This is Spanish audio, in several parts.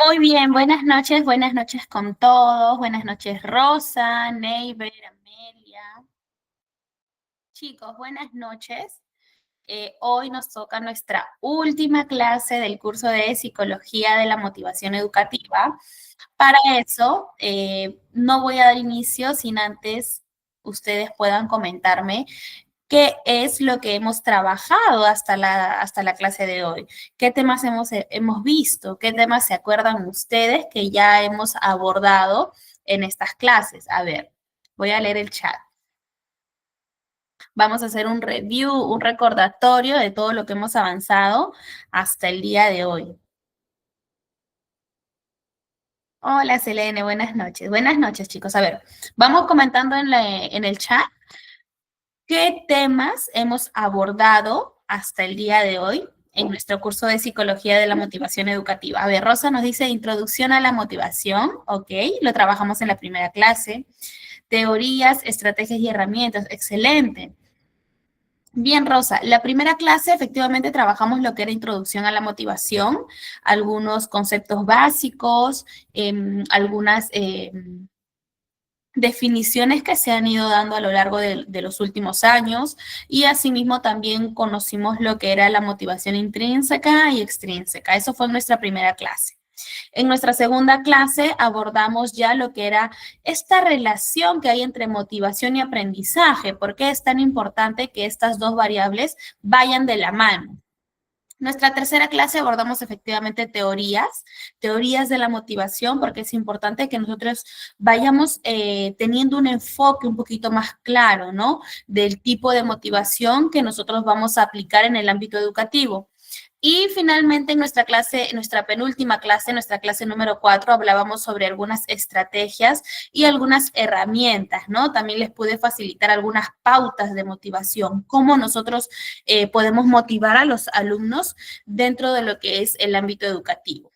Muy bien, buenas noches con todos, buenas noches Rosa, Neiber, Amelia. Chicos, buenas noches. Hoy nos toca nuestra última clase del curso de Psicología de la Motivación Educativa. Para eso, no voy a dar inicio sin antes ustedes puedan comentarme qué es lo que hemos trabajado hasta la clase de hoy, qué temas hemos visto, qué temas se acuerdan ustedes que ya hemos abordado en estas clases. A ver, voy a leer el chat. Vamos a hacer un review, un recordatorio de todo lo que hemos avanzado hasta el día de hoy. Hola, Selene, buenas noches. Buenas noches, chicos. A ver, vamos comentando en el chat qué temas hemos abordado hasta el día de hoy en nuestro curso de Psicología de la Motivación Educativa. A ver, Rosa nos dice Introducción a la Motivación, ok, lo trabajamos en la primera clase. Teorías, estrategias y herramientas, excelente. Bien, Rosa, la primera clase efectivamente trabajamos lo que era introducción a la motivación, algunos conceptos básicos, algunas definiciones que se han ido dando a lo largo de los últimos años y asimismo también conocimos lo que era la motivación intrínseca y extrínseca. Eso fue nuestra primera clase. En nuestra segunda clase abordamos ya lo que era esta relación que hay entre motivación y aprendizaje. ¿Por qué es tan importante que estas dos variables vayan de la mano? Nuestra tercera clase abordamos efectivamente teorías de la motivación, porque es importante que nosotros vayamos teniendo un enfoque un poquito más claro, ¿no? Del tipo de motivación que nosotros vamos a aplicar en el ámbito educativo. Y finalmente en nuestra clase, en nuestra penúltima clase, nuestra clase número 4, hablábamos sobre algunas estrategias y algunas herramientas, ¿no? También les pude facilitar algunas pautas de motivación, cómo nosotros podemos motivar a los alumnos dentro de lo que es el ámbito educativo.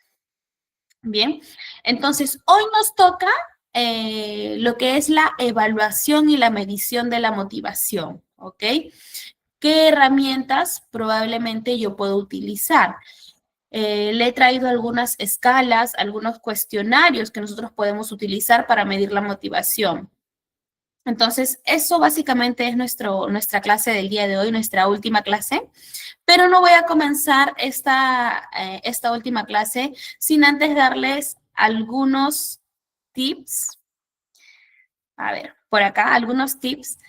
Bien, entonces hoy nos toca lo que es la evaluación y la medición de la motivación, ¿ok? ¿Qué herramientas probablemente yo puedo utilizar? Le he traído algunas escalas, algunos cuestionarios que nosotros podemos utilizar para medir la motivación. Entonces, eso básicamente es nuestra clase del día de hoy, nuestra última clase, pero no voy a comenzar esta última clase sin antes darles algunos tips. A ver, por acá, algunos tips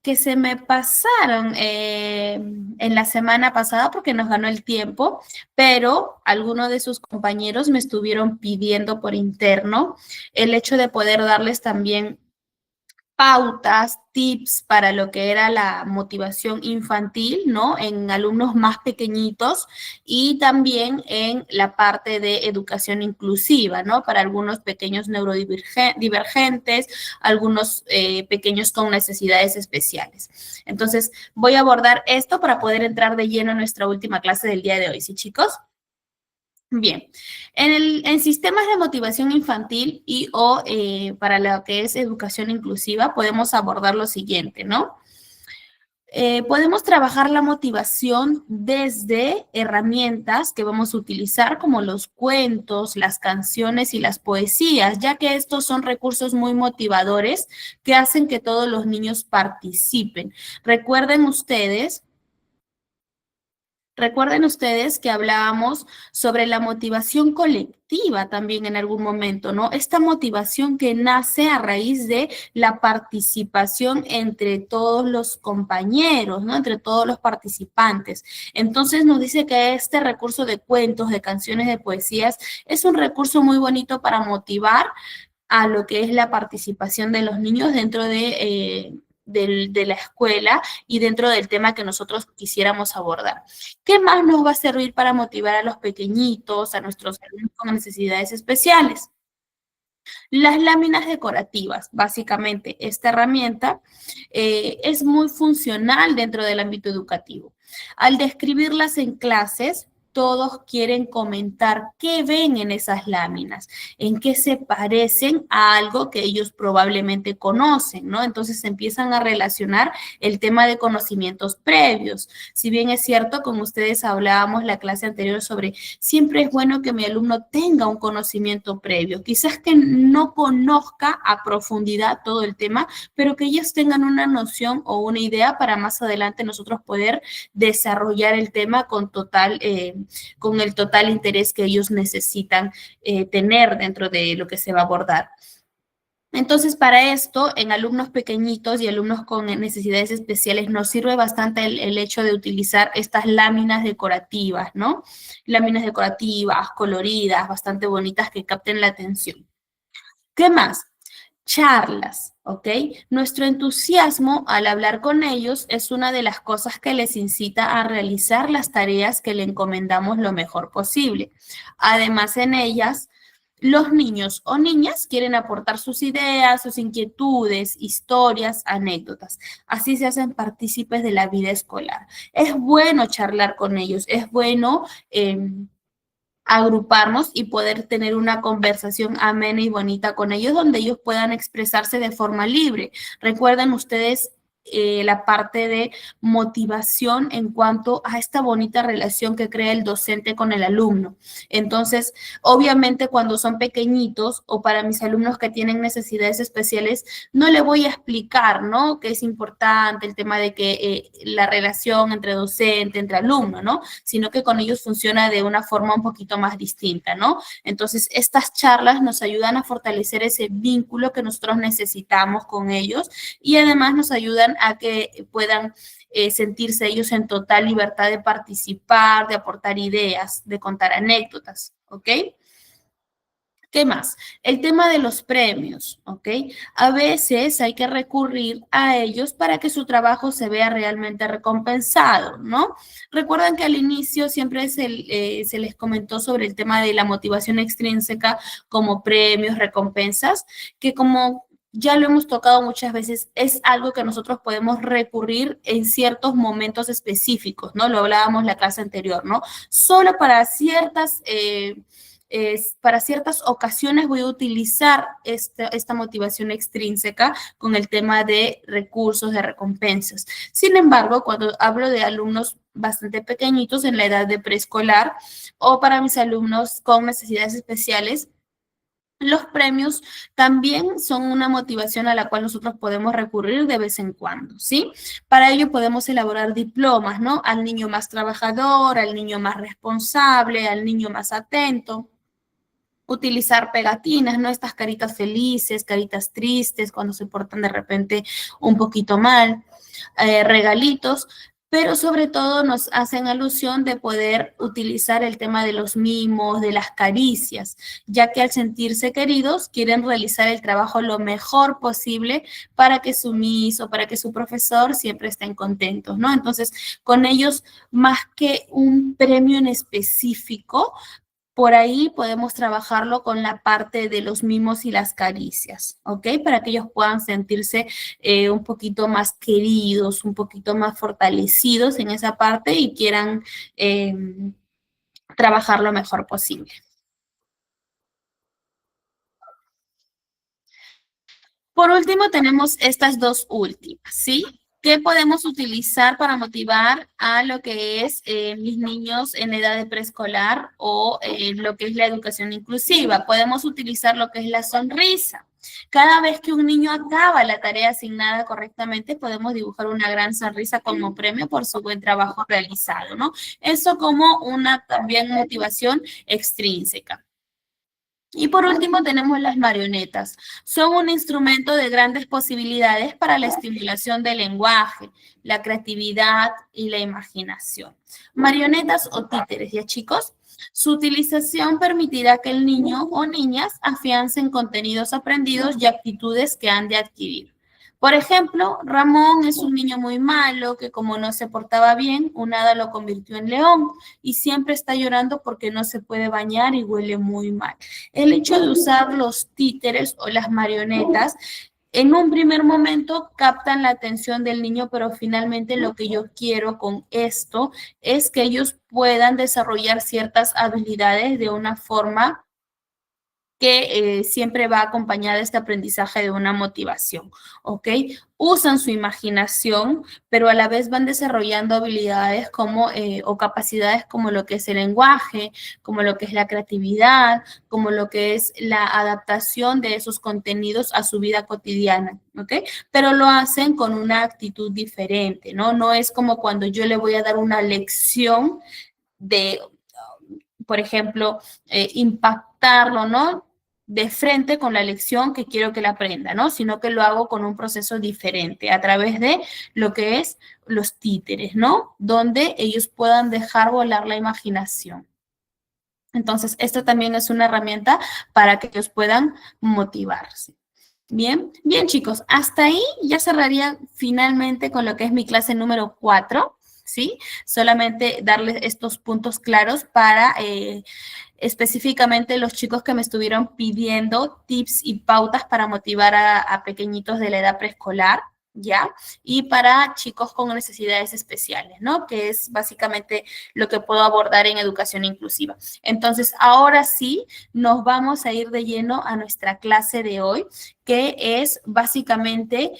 que se me pasaron en la semana pasada porque nos ganó el tiempo, pero algunos de sus compañeros me estuvieron pidiendo por interno el hecho de poder darles también pautas, tips para lo que era la motivación infantil, ¿no? En alumnos más pequeñitos y también en la parte de educación inclusiva, ¿no? Para algunos pequeños neurodivergentes, algunos pequeños con necesidades especiales. Entonces, voy a abordar esto para poder entrar de lleno en nuestra última clase del día de hoy, ¿sí, chicos? Bien, en sistemas de motivación infantil y o para lo que es educación inclusiva podemos abordar lo siguiente, ¿no? Podemos trabajar la motivación desde herramientas que vamos a utilizar como los cuentos, las canciones y las poesías, ya que estos son recursos muy motivadores que hacen que todos los niños participen. Recuerden ustedes que hablábamos sobre la motivación colectiva también en algún momento, ¿no? Esta motivación que nace a raíz de la participación entre todos los compañeros, ¿no? Entre todos los participantes. Entonces nos dice que este recurso de cuentos, de canciones, de poesías, es un recurso muy bonito para motivar a lo que es la participación de los niños dentro de la escuela y dentro del tema que nosotros quisiéramos abordar. ¿Qué más nos va a servir para motivar a los pequeñitos, a nuestros alumnos con necesidades especiales? Las láminas decorativas, básicamente, esta herramienta es muy funcional dentro del ámbito educativo. Al describirlas en clases, todos quieren comentar qué ven en esas láminas, en qué se parecen a algo que ellos probablemente conocen, ¿no? Entonces empiezan a relacionar el tema de conocimientos previos. Si bien es cierto, como ustedes hablábamos la clase anterior sobre, siempre es bueno que mi alumno tenga un conocimiento previo, quizás que no conozca a profundidad todo el tema, pero que ellos tengan una noción o una idea para más adelante nosotros poder desarrollar el tema con el total interés que ellos necesitan tener dentro de lo que se va a abordar. Entonces, para esto, en alumnos pequeñitos y alumnos con necesidades especiales, nos sirve bastante el hecho de utilizar estas láminas decorativas, ¿no? Láminas decorativas, coloridas, bastante bonitas que capten la atención. ¿Qué más? Charlas, ¿ok? Nuestro entusiasmo al hablar con ellos es una de las cosas que les incita a realizar las tareas que le encomendamos lo mejor posible. Además, en ellas, los niños o niñas quieren aportar sus ideas, sus inquietudes, historias, anécdotas. Así se hacen partícipes de la vida escolar. Es bueno charlar con ellos, es bueno agruparnos y poder tener una conversación amena y bonita con ellos, donde ellos puedan expresarse de forma libre. Recuerden ustedes la parte de motivación en cuanto a esta bonita relación que crea el docente con el alumno. Entonces, obviamente cuando son pequeñitos o para mis alumnos que tienen necesidades especiales, no le voy a explicar, ¿no? Que es importante el tema de que la relación entre docente, entre alumno, ¿no? Sino que con ellos funciona de una forma un poquito más distinta, ¿no? Entonces, estas charlas nos ayudan a fortalecer ese vínculo que nosotros necesitamos con ellos y además nos ayudan a que puedan sentirse ellos en total libertad de participar, de aportar ideas, de contar anécdotas, ¿ok? ¿Qué más? El tema de los premios, ¿ok? A veces hay que recurrir a ellos para que su trabajo se vea realmente recompensado, ¿no? Recuerdan que al inicio siempre se les comentó sobre el tema de la motivación extrínseca como premios, recompensas, que como ya lo hemos tocado muchas veces, es algo que nosotros podemos recurrir en ciertos momentos específicos, ¿no? Lo hablábamos la clase anterior, ¿no? Solo para ciertas ocasiones voy a utilizar esta motivación extrínseca con el tema de recursos, de recompensas. Sin embargo, cuando hablo de alumnos bastante pequeñitos en la edad de preescolar o para mis alumnos con necesidades especiales, los premios también son una motivación a la cual nosotros podemos recurrir de vez en cuando, ¿sí? Para ello podemos elaborar diplomas, ¿no? Al niño más trabajador, al niño más responsable, al niño más atento. Utilizar pegatinas, ¿no? Estas caritas felices, caritas tristes, cuando se portan de repente un poquito mal, regalitos, pero sobre todo nos hacen alusión de poder utilizar el tema de los mimos, de las caricias, ya que al sentirse queridos quieren realizar el trabajo lo mejor posible para que su miss o para que su profesor siempre estén contentos, ¿no? Entonces, con ellos, más que un premio en específico, por ahí podemos trabajarlo con la parte de los mimos y las caricias, ¿ok? Para que ellos puedan sentirse un poquito más queridos, un poquito más fortalecidos en esa parte y quieran trabajar lo mejor posible. Por último, tenemos estas dos últimas, ¿sí? ¿Qué podemos utilizar para motivar a lo que es mis niños en edad de preescolar o lo que es la educación inclusiva? Podemos utilizar lo que es la sonrisa. Cada vez que un niño acaba la tarea asignada correctamente, podemos dibujar una gran sonrisa como premio por su buen trabajo realizado, ¿no? Eso como una también motivación extrínseca. Y por último tenemos las marionetas. Son un instrumento de grandes posibilidades para la estimulación del lenguaje, la creatividad y la imaginación. Marionetas o títeres, ¿ya chicos? Su utilización permitirá que el niño o niñas afiancen contenidos aprendidos y actitudes que han de adquirir. Por ejemplo, Ramón es un niño muy malo que como no se portaba bien, un hada lo convirtió en león y siempre está llorando porque no se puede bañar y huele muy mal. El hecho de usar los títeres o las marionetas En un primer momento captan la atención del niño, pero finalmente lo que yo quiero con esto es que ellos puedan desarrollar ciertas habilidades de una forma que siempre va acompañada este aprendizaje de una motivación, ¿ok? Usan su imaginación, pero a la vez van desarrollando habilidades como, o capacidades como lo que es el lenguaje, como lo que es la creatividad, como lo que es la adaptación de esos contenidos a su vida cotidiana, ¿ok? Pero lo hacen con una actitud diferente, ¿no? No es como cuando yo le voy a dar una lección de, por ejemplo, impactarlo, ¿no? De frente con la lección que quiero que él aprenda, ¿no? Sino que lo hago con un proceso diferente, a través de lo que es los títeres, ¿no? Donde ellos puedan dejar volar la imaginación. Entonces, esto también es una herramienta para que ellos puedan motivarse. Bien, bien chicos, hasta ahí ya cerraría finalmente con lo que es mi clase número 4, ¿sí? Solamente darles estos puntos claros para específicamente los chicos que me estuvieron pidiendo tips y pautas para motivar a pequeñitos de la edad preescolar, ¿ya? Y para chicos con necesidades especiales, ¿no? Que es básicamente lo que puedo abordar en educación inclusiva. Entonces, ahora sí, nos vamos a ir de lleno a nuestra clase de hoy, que es básicamente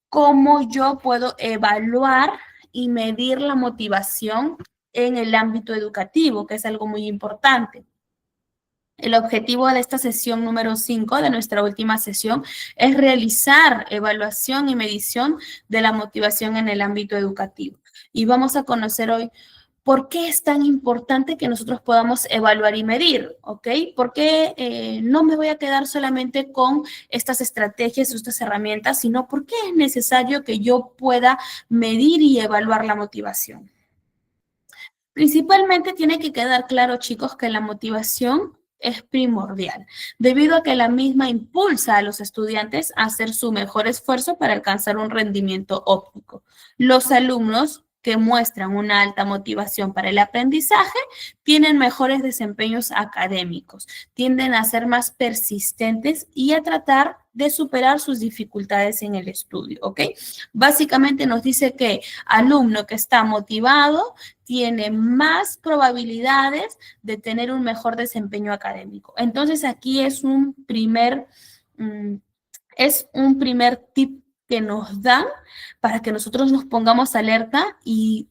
cómo yo puedo evaluar y medir la motivación en el ámbito educativo, que es algo muy importante. El objetivo de esta sesión número 5, de nuestra última sesión, es realizar evaluación y medición de la motivación en el ámbito educativo. Y vamos a conocer hoy por qué es tan importante que nosotros podamos evaluar y medir, ¿ok? Porque no me voy a quedar solamente con estas estrategias o estas herramientas, sino por qué es necesario que yo pueda medir y evaluar la motivación. Principalmente tiene que quedar claro, chicos, que la motivación es primordial, debido a que la misma impulsa a los estudiantes a hacer su mejor esfuerzo para alcanzar un rendimiento óptimo. Los alumnos que muestran una alta motivación para el aprendizaje tienen mejores desempeños académicos, tienden a ser más persistentes y a tratar de superar sus dificultades en el estudio, ¿ok? Básicamente nos dice que alumno que está motivado tiene más probabilidades de tener un mejor desempeño académico. Entonces aquí es un primer tip que nos dan para que nosotros nos pongamos alerta y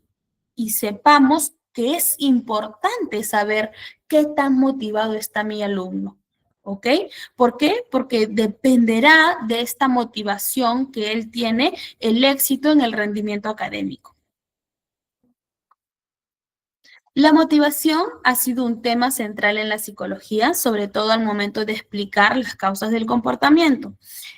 sepamos que es importante saber qué tan motivado está mi alumno. ¿Ok? ¿Por qué? Porque dependerá de esta motivación que él tiene el éxito en el rendimiento académico. La motivación ha sido un tema central en la psicología, sobre todo al momento de explicar las causas del comportamiento.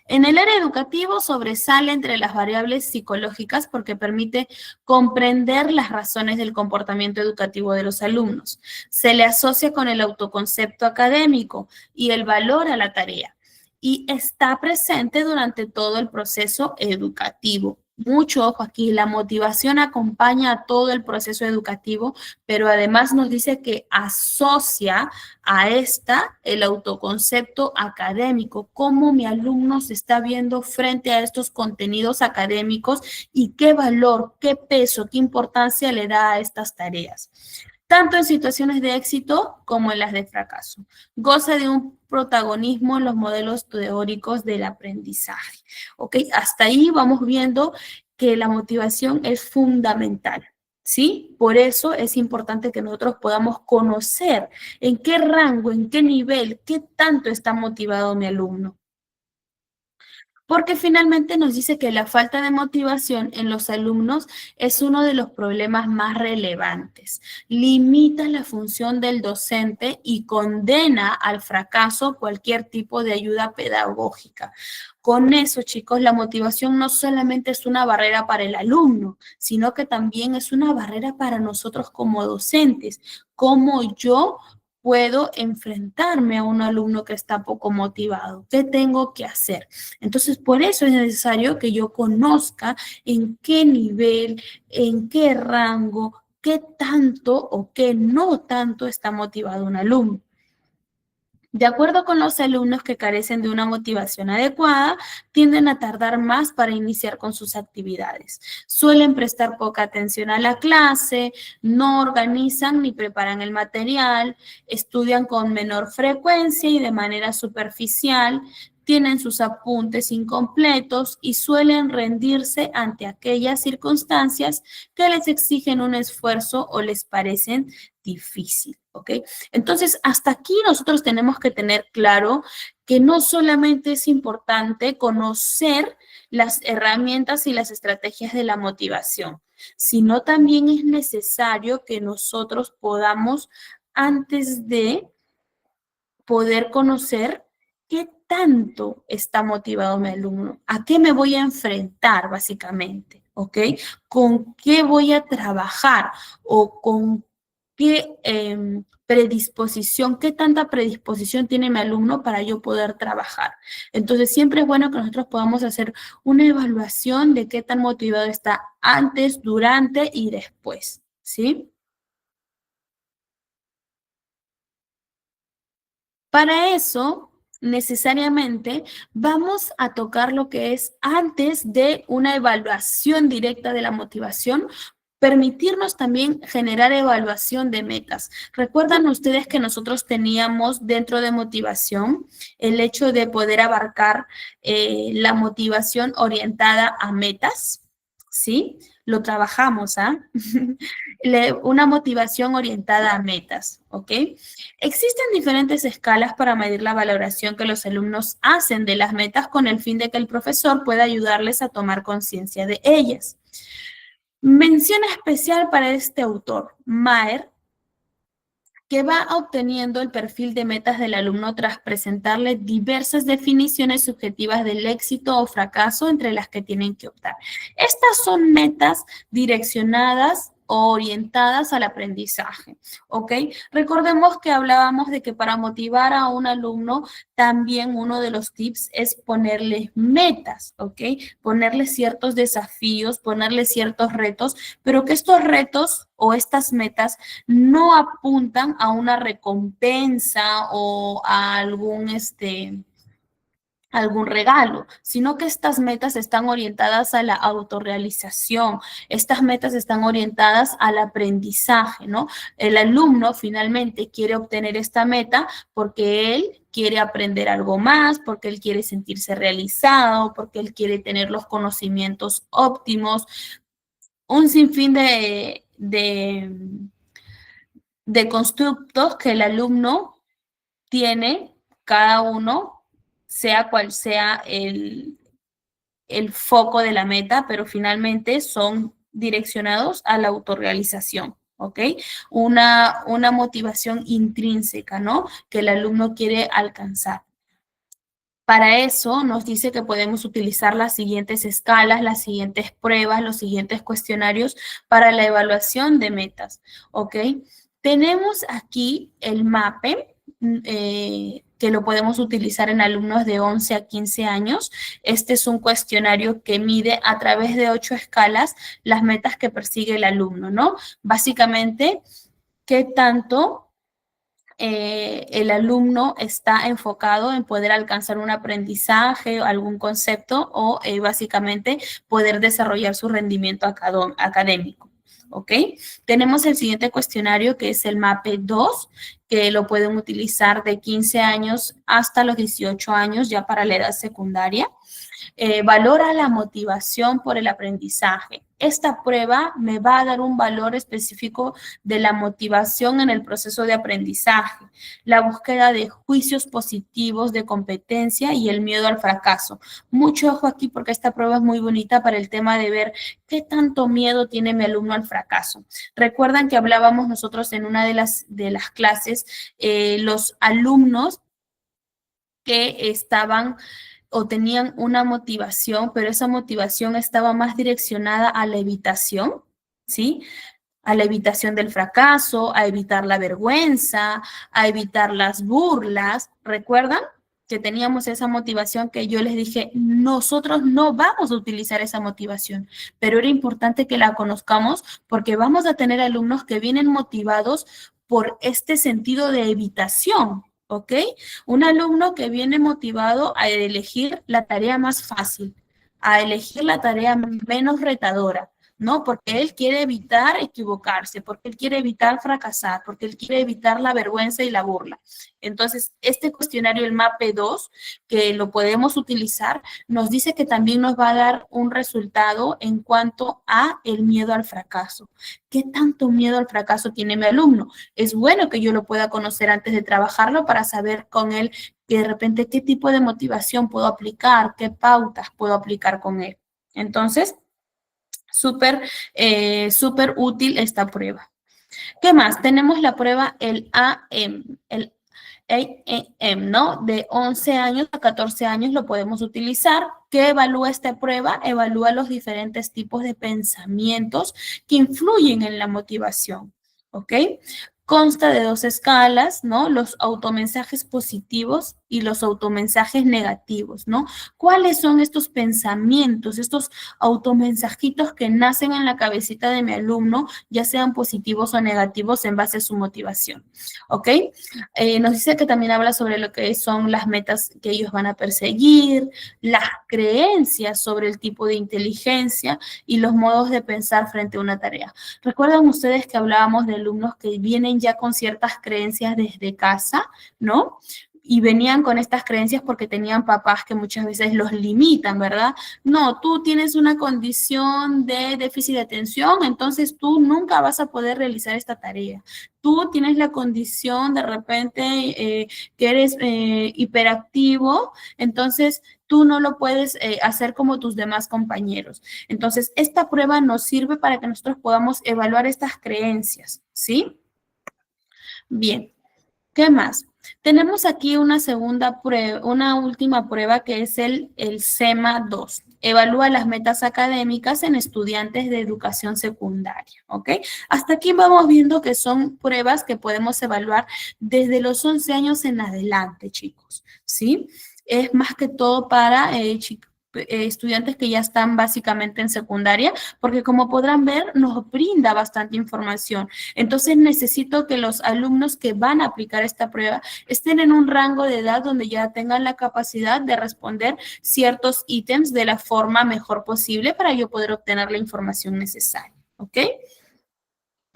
En el área educativo sobresale entre las variables psicológicas porque permite comprender las razones del comportamiento educativo de los alumnos. Se le asocia con el autoconcepto académico y el valor a la tarea y está presente durante todo el proceso educativo. Mucho ojo aquí, la motivación acompaña a todo el proceso educativo, pero además nos dice que asocia a esta el autoconcepto académico, cómo mi alumno se está viendo frente a estos contenidos académicos y qué valor, qué peso, qué importancia le da a estas tareas, tanto en situaciones de éxito como en las de fracaso. Goza de un protagonismo en los modelos teóricos del aprendizaje. ¿Ok? Hasta ahí vamos viendo que la motivación es fundamental. ¿Sí? Por eso es importante que nosotros podamos conocer en qué rango, en qué nivel, qué tanto está motivado mi alumno. Porque finalmente nos dice que la falta de motivación en los alumnos es uno de los problemas más relevantes. Limita la función del docente y condena al fracaso cualquier tipo de ayuda pedagógica. Con eso, chicos, la motivación no solamente es una barrera para el alumno, sino que también es una barrera para nosotros como docentes. Como yo puedo enfrentarme a un alumno que está poco motivado? ¿Qué tengo que hacer? Entonces, por eso es necesario que yo conozca en qué nivel, en qué rango, qué tanto o qué no tanto está motivado un alumno. De acuerdo con los alumnos que carecen de una motivación adecuada, tienden a tardar más para iniciar con sus actividades. Suelen prestar poca atención a la clase, no organizan ni preparan el material, estudian con menor frecuencia y de manera superficial, tienen sus apuntes incompletos y suelen rendirse ante aquellas circunstancias que les exigen un esfuerzo o les parecen difíciles, ¿ok? Entonces, hasta aquí nosotros tenemos que tener claro que no solamente es importante conocer las herramientas y las estrategias de la motivación, sino también es necesario que nosotros podamos, antes de poder conocer qué tanto está motivado mi alumno, a qué me voy a enfrentar básicamente, ¿ok? ¿Con qué voy a trabajar o con qué predisposición, qué tanta predisposición tiene mi alumno para yo poder trabajar? Entonces, siempre es bueno que nosotros podamos hacer una evaluación de qué tan motivado está antes, durante y después, ¿sí? Para eso, necesariamente, vamos a tocar lo que es antes de una evaluación directa de la motivación, permitirnos también generar evaluación de metas. ¿Recuerdan ustedes que nosotros teníamos dentro de motivación el hecho de poder abarcar la motivación orientada a metas? ¿Sí? Lo trabajamos, ¿ah? Una motivación orientada a metas, ¿ok? Existen diferentes escalas para medir la valoración que los alumnos hacen de las metas con el fin de que el profesor pueda ayudarles a tomar conciencia de ellas. Mención especial para este autor, Maher, que va obteniendo el perfil de metas del alumno tras presentarle diversas definiciones subjetivas del éxito o fracaso entre las que tienen que optar. Estas son metas direccionadas o orientadas al aprendizaje, ¿ok? Recordemos que hablábamos de que para motivar a un alumno, también uno de los tips es ponerle metas, ¿ok? Ponerle ciertos desafíos, ponerle ciertos retos, pero que estos retos o estas metas no apuntan a una recompensa o a algún regalo, sino que estas metas están orientadas a la autorrealización, estas metas están orientadas al aprendizaje, ¿no? El alumno finalmente quiere obtener esta meta porque él quiere aprender algo más, porque él quiere sentirse realizado, porque él quiere tener los conocimientos óptimos, un sinfín de constructos que el alumno tiene, cada uno, sea cual sea el foco de la meta, pero finalmente son direccionados a la autorrealización, ¿ok? Una motivación intrínseca, ¿no? Que el alumno quiere alcanzar. Para eso nos dice que podemos utilizar las siguientes escalas, las siguientes pruebas, los siguientes cuestionarios para la evaluación de metas, ¿ok? Tenemos aquí el MAPE, que lo podemos utilizar en alumnos de 11 a 15 años. Este es un cuestionario que mide a través de 8 escalas las metas que persigue el alumno, ¿no? Básicamente, ¿qué tanto el alumno está enfocado en poder alcanzar un aprendizaje, algún concepto o básicamente poder desarrollar su rendimiento académico? ¿Ok? Tenemos el siguiente cuestionario que es el MAPE 2, que lo pueden utilizar de 15 años hasta los 18 años ya para la edad secundaria. Valora la motivación por el aprendizaje. Esta prueba me va a dar un valor específico de la motivación en el proceso de aprendizaje, la búsqueda de juicios positivos de competencia y el miedo al fracaso. Mucho ojo aquí porque esta prueba es muy bonita para el tema de ver qué tanto miedo tiene mi alumno al fracaso. Recuerdan que hablábamos nosotros en una de las clases, los alumnos que estaban o tenían una motivación, pero esa motivación estaba más direccionada a la evitación, ¿sí? A la evitación del fracaso, a evitar la vergüenza, a evitar las burlas. ¿Recuerdan? Que teníamos esa motivación que yo les dije, nosotros no vamos a utilizar esa motivación, pero era importante que la conozcamos porque vamos a tener alumnos que vienen motivados por este sentido de evitación, ¿ok? Un alumno que viene motivado a elegir la tarea más fácil, a elegir la tarea menos retadora, ¿no? Porque él quiere evitar equivocarse, porque él quiere evitar fracasar, porque él quiere evitar la vergüenza y la burla. Entonces, este cuestionario, el MAPE 2, que lo podemos utilizar, nos dice que también nos va a dar un resultado en cuanto a el miedo al fracaso. ¿Qué tanto miedo al fracaso tiene mi alumno? Es bueno que yo lo pueda conocer antes de trabajarlo para saber con él que de repente qué tipo de motivación puedo aplicar, qué pautas puedo aplicar con él. Entonces, súper útil esta prueba. ¿Qué más? Tenemos la prueba el AEM, ¿no? De 11 años a 14 años lo podemos utilizar. ¿Qué evalúa esta prueba? Evalúa los diferentes tipos de pensamientos que influyen en la motivación, ¿ok? Consta de dos escalas, ¿no? Los automensajes positivos y los automensajes negativos, ¿no? ¿Cuáles son estos pensamientos, estos automensajitos que nacen en la cabecita de mi alumno, ya sean positivos o negativos en base a su motivación? ¿Ok? Nos dice que también habla sobre lo que son las metas que ellos van a perseguir, las creencias sobre el tipo de inteligencia y los modos de pensar frente a una tarea. ¿Recuerdan ustedes que hablábamos de alumnos que vienen ya con ciertas creencias desde casa, ¿no? Y venían con estas creencias porque tenían papás que muchas veces los limitan, ¿verdad? No, tú tienes una condición de déficit de atención, entonces tú nunca vas a poder realizar esta tarea. Tú tienes la condición de repente que eres hiperactivo, entonces tú no lo puedes hacer como tus demás compañeros. Entonces, esta prueba nos sirve para que nosotros podamos evaluar estas creencias, ¿sí? Bien. ¿Qué más? Tenemos aquí una segunda prueba, una última prueba que es el SEMA 2. Evalúa las metas académicas en estudiantes de educación secundaria, ¿ok? Hasta aquí vamos viendo que son pruebas que podemos evaluar desde los 11 años en adelante, chicos, ¿sí? Es más que todo para estudiantes que ya están básicamente en secundaria, porque como podrán ver, nos brinda bastante información. Entonces necesito que los alumnos que van a aplicar esta prueba estén en un rango de edad donde ya tengan la capacidad de responder ciertos ítems de la forma mejor posible para yo poder obtener la información necesaria. ¿Ok?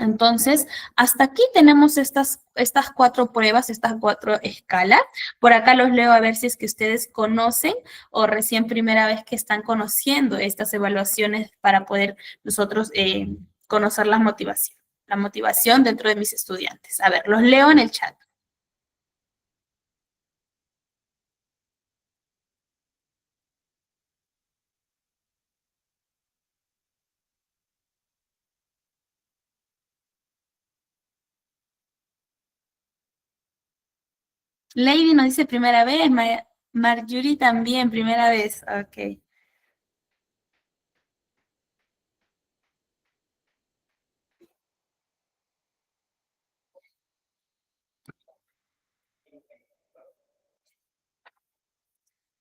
Entonces, hasta aquí tenemos estas cuatro pruebas, estas cuatro escalas. Por acá los leo a ver si es que ustedes conocen o recién primera vez que están conociendo estas evaluaciones para poder nosotros conocer la motivación dentro de mis estudiantes. A ver, los leo en el chat. Lady nos dice primera vez, Marjorie también primera vez. Ok.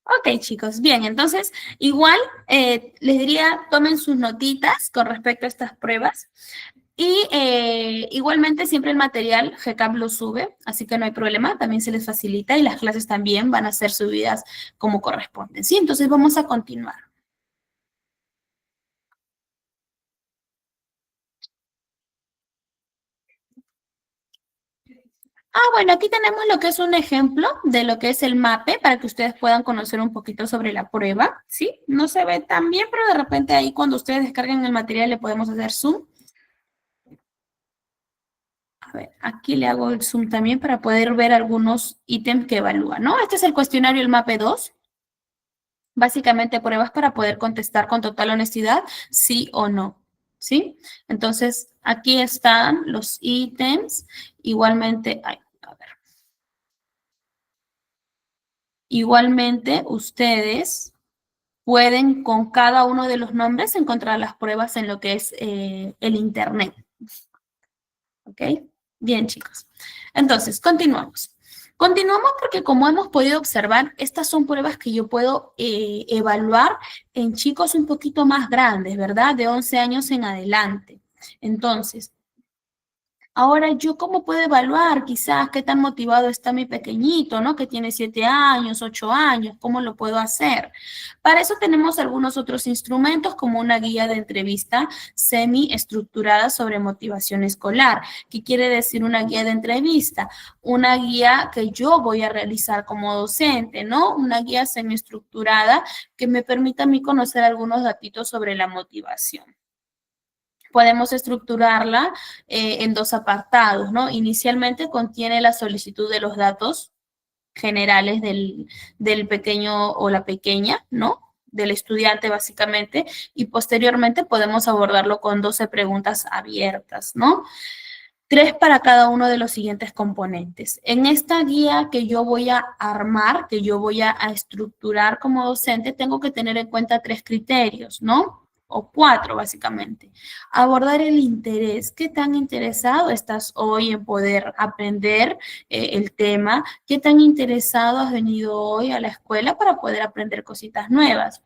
Ok, chicos, bien, entonces igual les diría, tomen sus notitas con respecto a estas pruebas y igualmente siempre el material GCAP lo sube, así que no hay problema, también se les facilita y las clases también van a ser subidas como corresponden, ¿sí? Entonces vamos a continuar. Bueno, aquí tenemos lo que es un ejemplo de lo que es el MAPE para que ustedes puedan conocer un poquito sobre la prueba, ¿sí? No se ve tan bien, pero de repente ahí cuando ustedes descarguen el material le podemos hacer zoom. A ver, aquí le hago el zoom también para poder ver algunos ítems que evalúa, ¿no? Este es el cuestionario, el MAPE 2. Básicamente pruebas para poder contestar con total honestidad, sí o no, ¿sí? Entonces, aquí están los ítems. Igualmente, a ver. Igualmente, ustedes pueden con cada uno de los nombres encontrar las pruebas en lo que es el Internet. ¿Ok? Bien, chicos. Entonces, continuamos. Continuamos porque como hemos podido observar, estas son pruebas que yo puedo evaluar en chicos un poquito más grandes, ¿verdad? De 11 años en adelante. Entonces, Ahora, ¿yo cómo puedo evaluar quizás qué tan motivado está mi pequeñito, ¿no? Que tiene 7 años, 8 años, ¿cómo lo puedo hacer? Para eso tenemos algunos otros instrumentos como una guía de entrevista semi-estructurada sobre motivación escolar. ¿Qué quiere decir una guía de entrevista? Una guía que yo voy a realizar como docente, ¿no? Una guía semi-estructurada que me permita a mí conocer algunos datitos sobre la motivación. Podemos estructurarla en dos apartados, ¿no? Inicialmente contiene la solicitud de los datos generales del pequeño o la pequeña, ¿no? Del estudiante básicamente, y posteriormente podemos abordarlo con 12 preguntas abiertas, ¿no? 3 para cada uno de los siguientes componentes. En esta guía que yo voy a armar, que yo voy a estructurar como docente, tengo que tener en cuenta 3 criterios, ¿no? O 4 básicamente. Abordar el interés. ¿Qué tan interesado estás hoy en poder aprender el tema? ¿Qué tan interesado has venido hoy a la escuela para poder aprender cositas nuevas?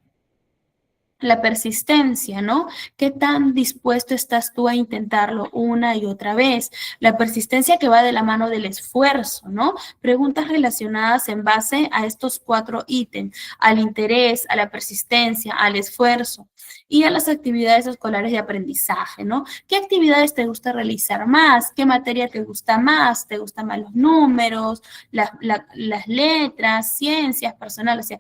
La persistencia, ¿no? ¿Qué tan dispuesto estás tú a intentarlo una y otra vez? La persistencia que va de la mano del esfuerzo, ¿no? Preguntas relacionadas en base a estos 4 ítems, al interés, a la persistencia, al esfuerzo y a las actividades escolares de aprendizaje, ¿no? ¿Qué actividades te gusta realizar más? ¿Qué materia te gusta más? ¿Te gustan más los números, las letras, ciencias, personales? O sea,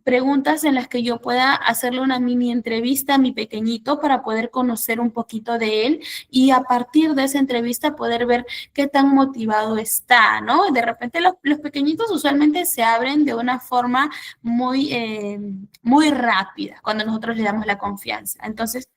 preguntas en las que yo pueda hacerle una mini entrevista a mi pequeñito para poder conocer un poquito de él y a partir de esa entrevista poder ver qué tan motivado está, ¿no? De repente los pequeñitos usualmente se abren de una forma muy rápida cuando nosotros le damos la confianza. Entonces,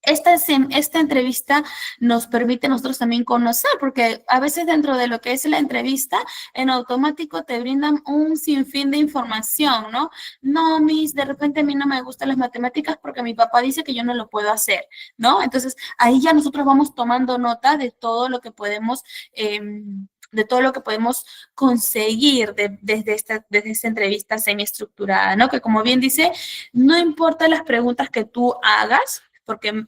esta entrevista nos permite a nosotros también conocer, porque a veces dentro de lo que es la entrevista, en automático te brindan un sinfín de información, ¿no? No, Miss, de repente a mí no me gustan las matemáticas porque mi papá dice que yo no lo puedo hacer, ¿no? Entonces, ahí ya nosotros vamos tomando nota de todo lo que podemos... de todo lo que podemos conseguir desde esta entrevista semiestructurada, ¿no? Que como bien dice, no importa las preguntas que tú hagas, porque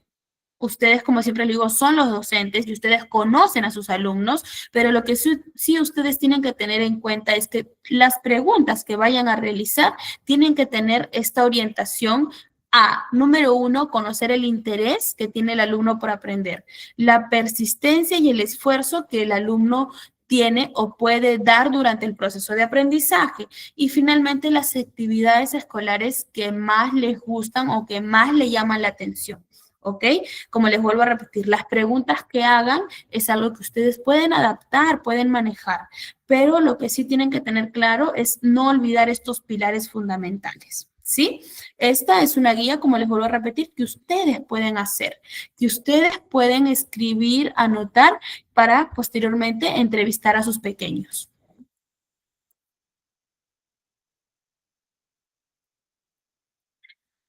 ustedes, como siempre le digo, son los docentes y ustedes conocen a sus alumnos, pero lo que sí ustedes tienen que tener en cuenta es que las preguntas que vayan a realizar tienen que tener esta orientación a, número 1, conocer el interés que tiene el alumno por aprender, la persistencia y el esfuerzo que el alumno tiene o puede dar durante el proceso de aprendizaje y finalmente las actividades escolares que más les gustan o que más le llaman la atención. ¿Ok? Como les vuelvo a repetir, las preguntas que hagan es algo que ustedes pueden adaptar, pueden manejar, pero lo que sí tienen que tener claro es no olvidar estos pilares fundamentales. ¿Sí? Esta es una guía, como les vuelvo a repetir, que ustedes pueden hacer, que ustedes pueden escribir, anotar para posteriormente entrevistar a sus pequeños.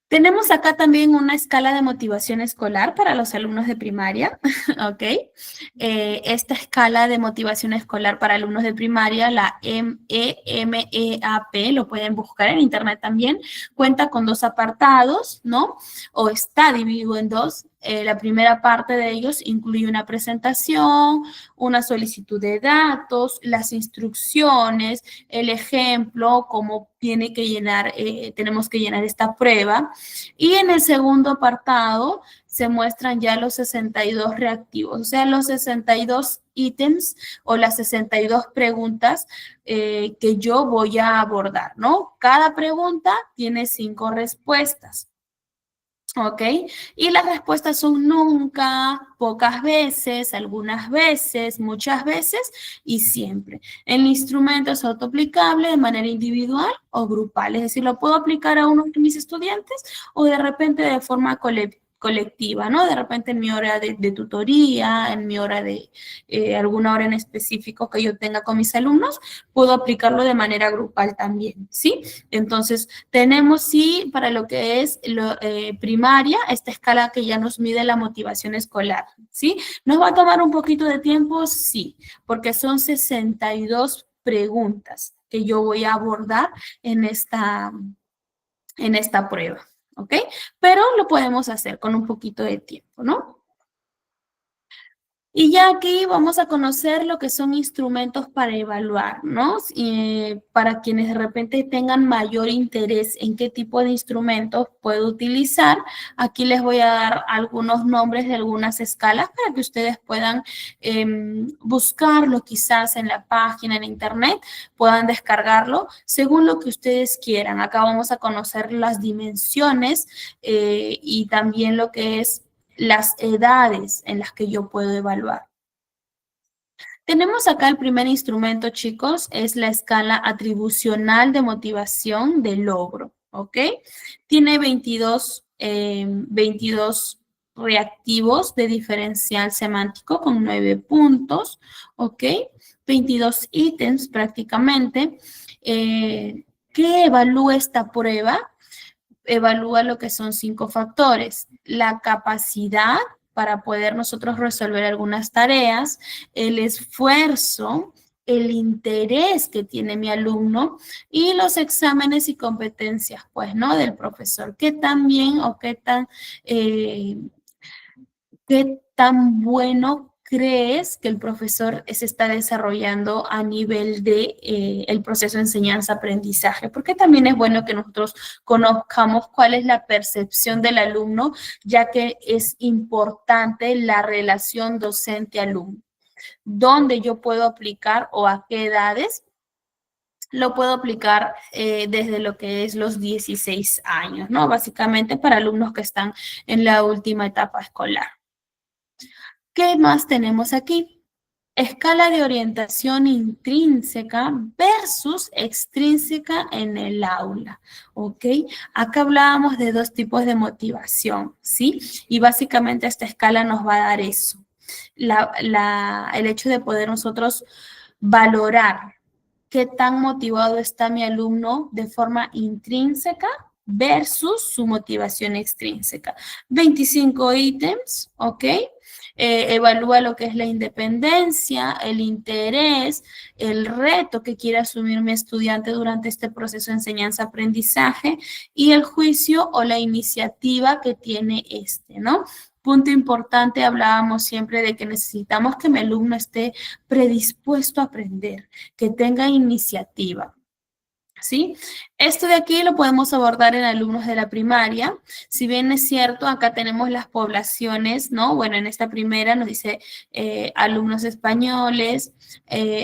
Tenemos acá también una escala de motivación escolar para los alumnos de primaria, ¿ok? Esta escala de motivación escolar para alumnos de primaria, la MEMEAP, lo pueden buscar en internet también, cuenta con 2 apartados, ¿no? O está dividido en 2. La primera parte de ellos incluye una presentación, una solicitud de datos, las instrucciones, el ejemplo, cómo tiene que llenar, tenemos que llenar esta prueba. Y en el segundo apartado se muestran ya los 62 reactivos, o sea, los 62 ítems o las 62 preguntas que yo voy a abordar, ¿no? Cada pregunta tiene 5 respuestas. ¿Ok? Y las respuestas son nunca, pocas veces, algunas veces, muchas veces y siempre. El instrumento es autoaplicable de manera individual o grupal, es decir, lo puedo aplicar a uno de mis estudiantes o de repente de forma colectiva, ¿no? De repente en mi hora de tutoría, en mi hora de alguna hora en específico que yo tenga con mis alumnos, puedo aplicarlo de manera grupal también, ¿sí? Entonces, tenemos sí para lo que es primaria, esta escala que ya nos mide la motivación escolar, ¿sí? ¿Nos va a tomar un poquito de tiempo? Sí, porque son 62 preguntas que yo voy a abordar en esta prueba, ¿ok? Pero lo podemos hacer con un poquito de tiempo, ¿no? Y ya aquí vamos a conocer lo que son instrumentos para evaluar, ¿no? Para quienes de repente tengan mayor interés en qué tipo de instrumentos puedo utilizar, aquí les voy a dar algunos nombres de algunas escalas para que ustedes puedan buscarlo quizás en la página, en internet, puedan descargarlo según lo que ustedes quieran. Acá vamos a conocer las dimensiones y también lo que es las edades en las que yo puedo evaluar. Tenemos acá el primer instrumento, chicos, es la escala atribucional de motivación de logro, ¿ok? Tiene 22 reactivos de diferencial semántico con 9 puntos, ¿ok? 22 ítems prácticamente. ¿Qué evalúa esta prueba? Evalúa lo que son 5 factores: la capacidad para poder nosotros resolver algunas tareas, el esfuerzo, el interés que tiene mi alumno y los exámenes y competencias, pues, ¿no? Del profesor. ¿Qué tan bien o qué tan bueno crees que el profesor se está desarrollando a nivel de el proceso de enseñanza-aprendizaje? Porque también es bueno que nosotros conozcamos cuál es la percepción del alumno, ya que es importante la relación docente-alumno. ¿Dónde yo puedo aplicar o a qué edades? Lo puedo aplicar desde lo que es los 16 años, ¿no? Básicamente para alumnos que están en la última etapa escolar. ¿Qué más tenemos aquí? Escala de orientación intrínseca versus extrínseca en el aula, ¿ok? Acá hablábamos de dos tipos de motivación, ¿sí? Y básicamente esta escala nos va a dar eso. El hecho de poder nosotros valorar qué tan motivado está mi alumno de forma intrínseca versus su motivación extrínseca. 25 ítems, ¿ok? Evalúa lo que es la independencia, el interés, el reto que quiere asumir mi estudiante durante este proceso de enseñanza-aprendizaje y el juicio o la iniciativa que tiene este, ¿no? Punto importante, hablábamos siempre de que necesitamos que mi alumno esté predispuesto a aprender, que tenga iniciativa. ¿Sí? Esto de aquí lo podemos abordar en alumnos de la primaria. Si bien es cierto, acá tenemos las poblaciones, ¿no? Bueno, en esta primera nos dice alumnos españoles,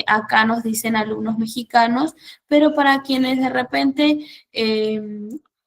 acá nos dicen alumnos mexicanos, pero para quienes de repente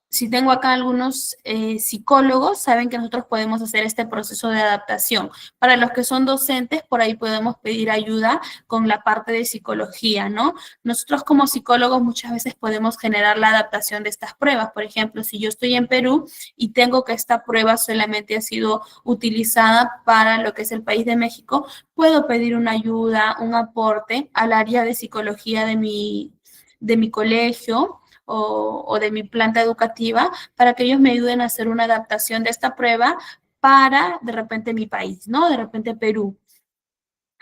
si tengo acá algunos psicólogos, saben que nosotros podemos hacer este proceso de adaptación. Para los que son docentes, por ahí podemos pedir ayuda con la parte de psicología, ¿no? Nosotros como psicólogos muchas veces podemos generar la adaptación de estas pruebas. Por ejemplo, si yo estoy en Perú y tengo que esta prueba solamente ha sido utilizada para lo que es el país de México, puedo pedir una ayuda, un aporte al área de psicología de mi colegio o de mi planta educativa para que ellos me ayuden a hacer una adaptación de esta prueba para de repente mi país, ¿no? De repente Perú.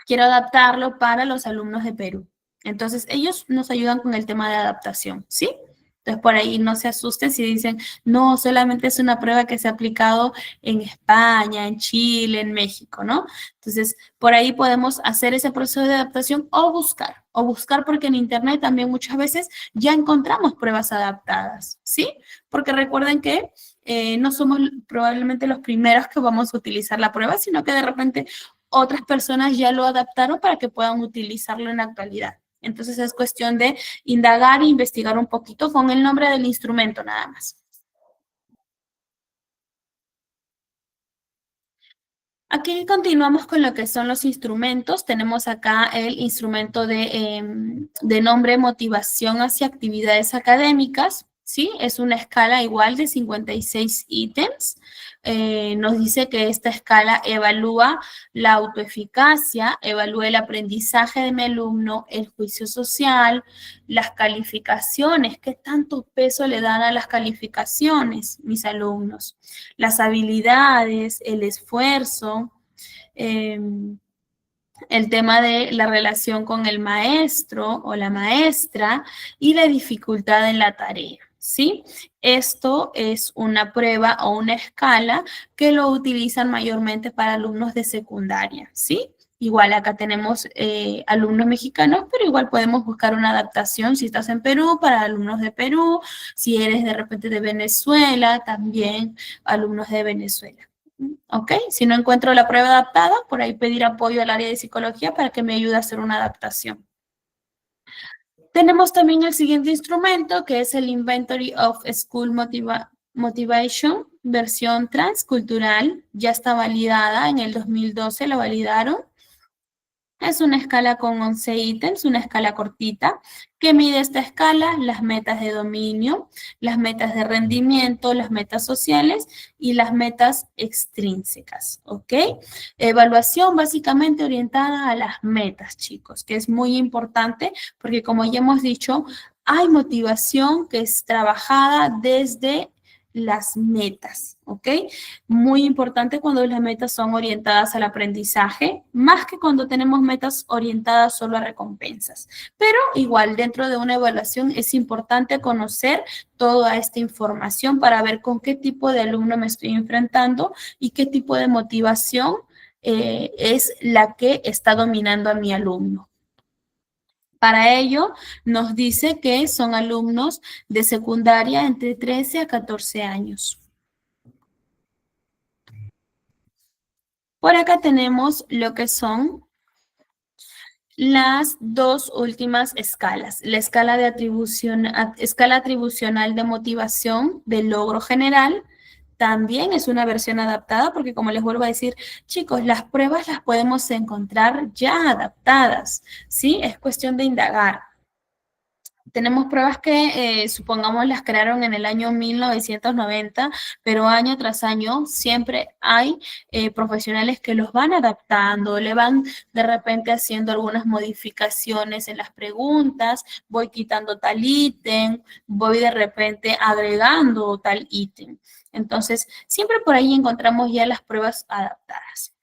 Quiero adaptarlo para los alumnos de Perú. Entonces, ellos nos ayudan con el tema de adaptación, ¿sí? Entonces, por ahí no se asusten si dicen, no, solamente es una prueba que se ha aplicado en España, en Chile, en México, ¿no? Entonces, por ahí podemos hacer ese proceso de adaptación o buscar porque en Internet también muchas veces ya encontramos pruebas adaptadas, ¿sí? Porque recuerden que no somos probablemente los primeros que vamos a utilizar la prueba, sino que de repente otras personas ya lo adaptaron para que puedan utilizarlo en la actualidad. Entonces es cuestión de indagar e investigar un poquito con el nombre del instrumento nada más. Aquí continuamos con lo que son los instrumentos. Tenemos acá el instrumento de nombre motivación hacia actividades académicas. ¿Sí? Es una escala igual de 56 ítems. Nos dice que esta escala evalúa la autoeficacia, evalúa el aprendizaje de mi alumno, el juicio social, las calificaciones, qué tanto peso le dan a las calificaciones mis alumnos, las habilidades, el esfuerzo, eh, el tema de la relación con el maestro o la maestra y la dificultad en la tarea, ¿sí? Esto es una prueba o una escala que lo utilizan mayormente para alumnos de secundaria, ¿sí? Igual acá tenemos alumnos mexicanos, pero igual podemos buscar una adaptación si estás en Perú para alumnos de Perú, si eres de repente de Venezuela, también alumnos de Venezuela. ¿Ok? Si no encuentro la prueba adaptada, por ahí pedir apoyo al área de psicología para que me ayude a hacer una adaptación. Tenemos también el siguiente instrumento, que es el Inventory of School Motivation, versión transcultural. Ya está validada, en el 2012 la validaron. Es una escala con 11 ítems, una escala cortita, que mide esta escala las metas de dominio, las metas de rendimiento, las metas sociales y las metas extrínsecas, ¿ok? Evaluación básicamente orientada a las metas, chicos, que es muy importante porque como ya hemos dicho, hay motivación que es trabajada desde las metas, ¿ok? Muy importante cuando las metas son orientadas al aprendizaje, más que cuando tenemos metas orientadas solo a recompensas. Pero igual dentro de una evaluación es importante conocer toda esta información para ver con qué tipo de alumno me estoy enfrentando y qué tipo de motivación es la que está dominando a mi alumno. Para ello, nos dice que son alumnos de secundaria entre 13 a 14 años. Por acá tenemos lo que son las dos últimas escalas. La escala de atribución, escala atribucional de motivación de logro general. También es una versión adaptada porque como les vuelvo a decir, chicos, las pruebas las podemos encontrar ya adaptadas, ¿sí? Es cuestión de indagar. Tenemos pruebas que, supongamos, las crearon en el año 1990, pero año tras año siempre hay profesionales que los van adaptando, le van de repente haciendo algunas modificaciones en las preguntas, voy quitando tal ítem, voy de repente agregando tal ítem. Entonces, siempre por ahí encontramos ya las pruebas adaptadas.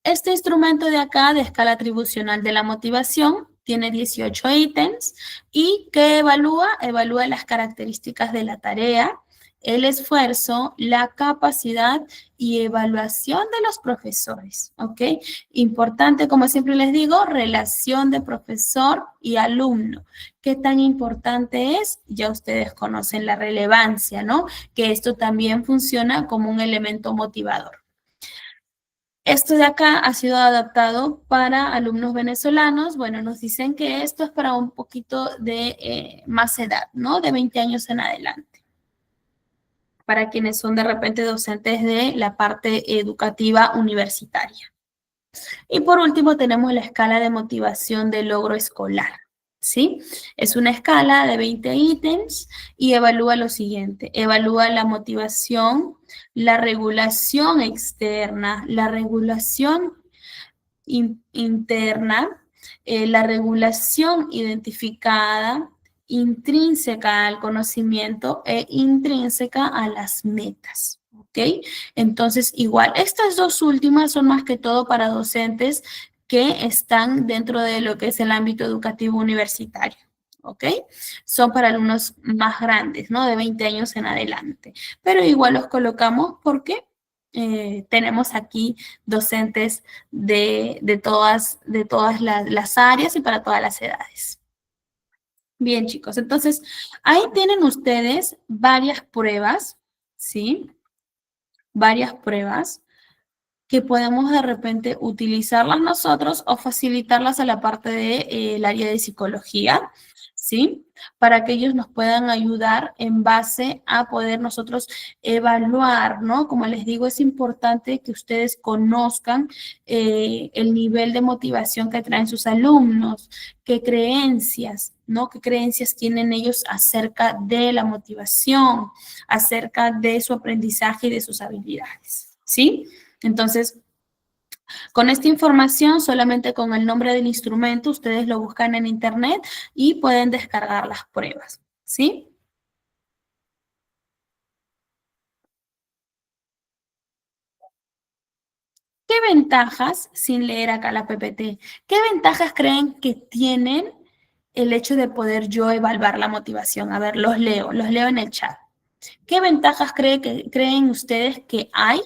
Este instrumento de acá, de escala atribucional de la motivación, tiene 18 ítems y ¿qué evalúa? Evalúa las características de la tarea, el esfuerzo, la capacidad y evaluación de los profesores, ¿ok? Importante, como siempre les digo, relación de profesor y alumno. ¿Qué tan importante es? Ya ustedes conocen la relevancia, ¿no? Que esto también funciona como un elemento motivador. Esto de acá ha sido adaptado para alumnos venezolanos. Bueno, nos dicen que esto es para un poquito de más edad, ¿no? De 20 años en adelante. Para quienes son de repente docentes de la parte educativa universitaria. Y por último tenemos la escala de motivación de logro escolar. ¿Sí? Es una escala de 20 ítems y evalúa lo siguiente. Evalúa la motivación, la regulación externa, la regulación interna, la regulación identificada, intrínseca al conocimiento e intrínseca a las metas. ¿Ok? Entonces, igual, estas dos últimas son más que todo para docentes que están dentro de lo que es el ámbito educativo universitario. ¿Ok? Son para alumnos más grandes, ¿no? De 20 años en adelante. Pero igual los colocamos porque tenemos aquí docentes de todas las áreas y para todas las edades. Bien, chicos, entonces ahí tienen ustedes varias pruebas, ¿sí? Varias pruebas que podemos de repente utilizarlas nosotros o facilitarlas a la parte del área de psicología, ¿sí? Para que ellos nos puedan ayudar en base a poder nosotros evaluar, ¿no? Como les digo, es importante que ustedes conozcan el nivel de motivación que traen sus alumnos, qué creencias, ¿no? ¿Qué creencias tienen ellos acerca de la motivación, acerca de su aprendizaje y de sus habilidades, ¿sí? Entonces, con esta información, solamente con el nombre del instrumento, ustedes lo buscan en internet y pueden descargar las pruebas, ¿sí? ¿Qué ventajas, sin leer acá la PPT, qué ventajas creen que tienen el hecho de poder yo evaluar la motivación? A ver, los leo en el chat. ¿Qué ventajas creen ustedes que hay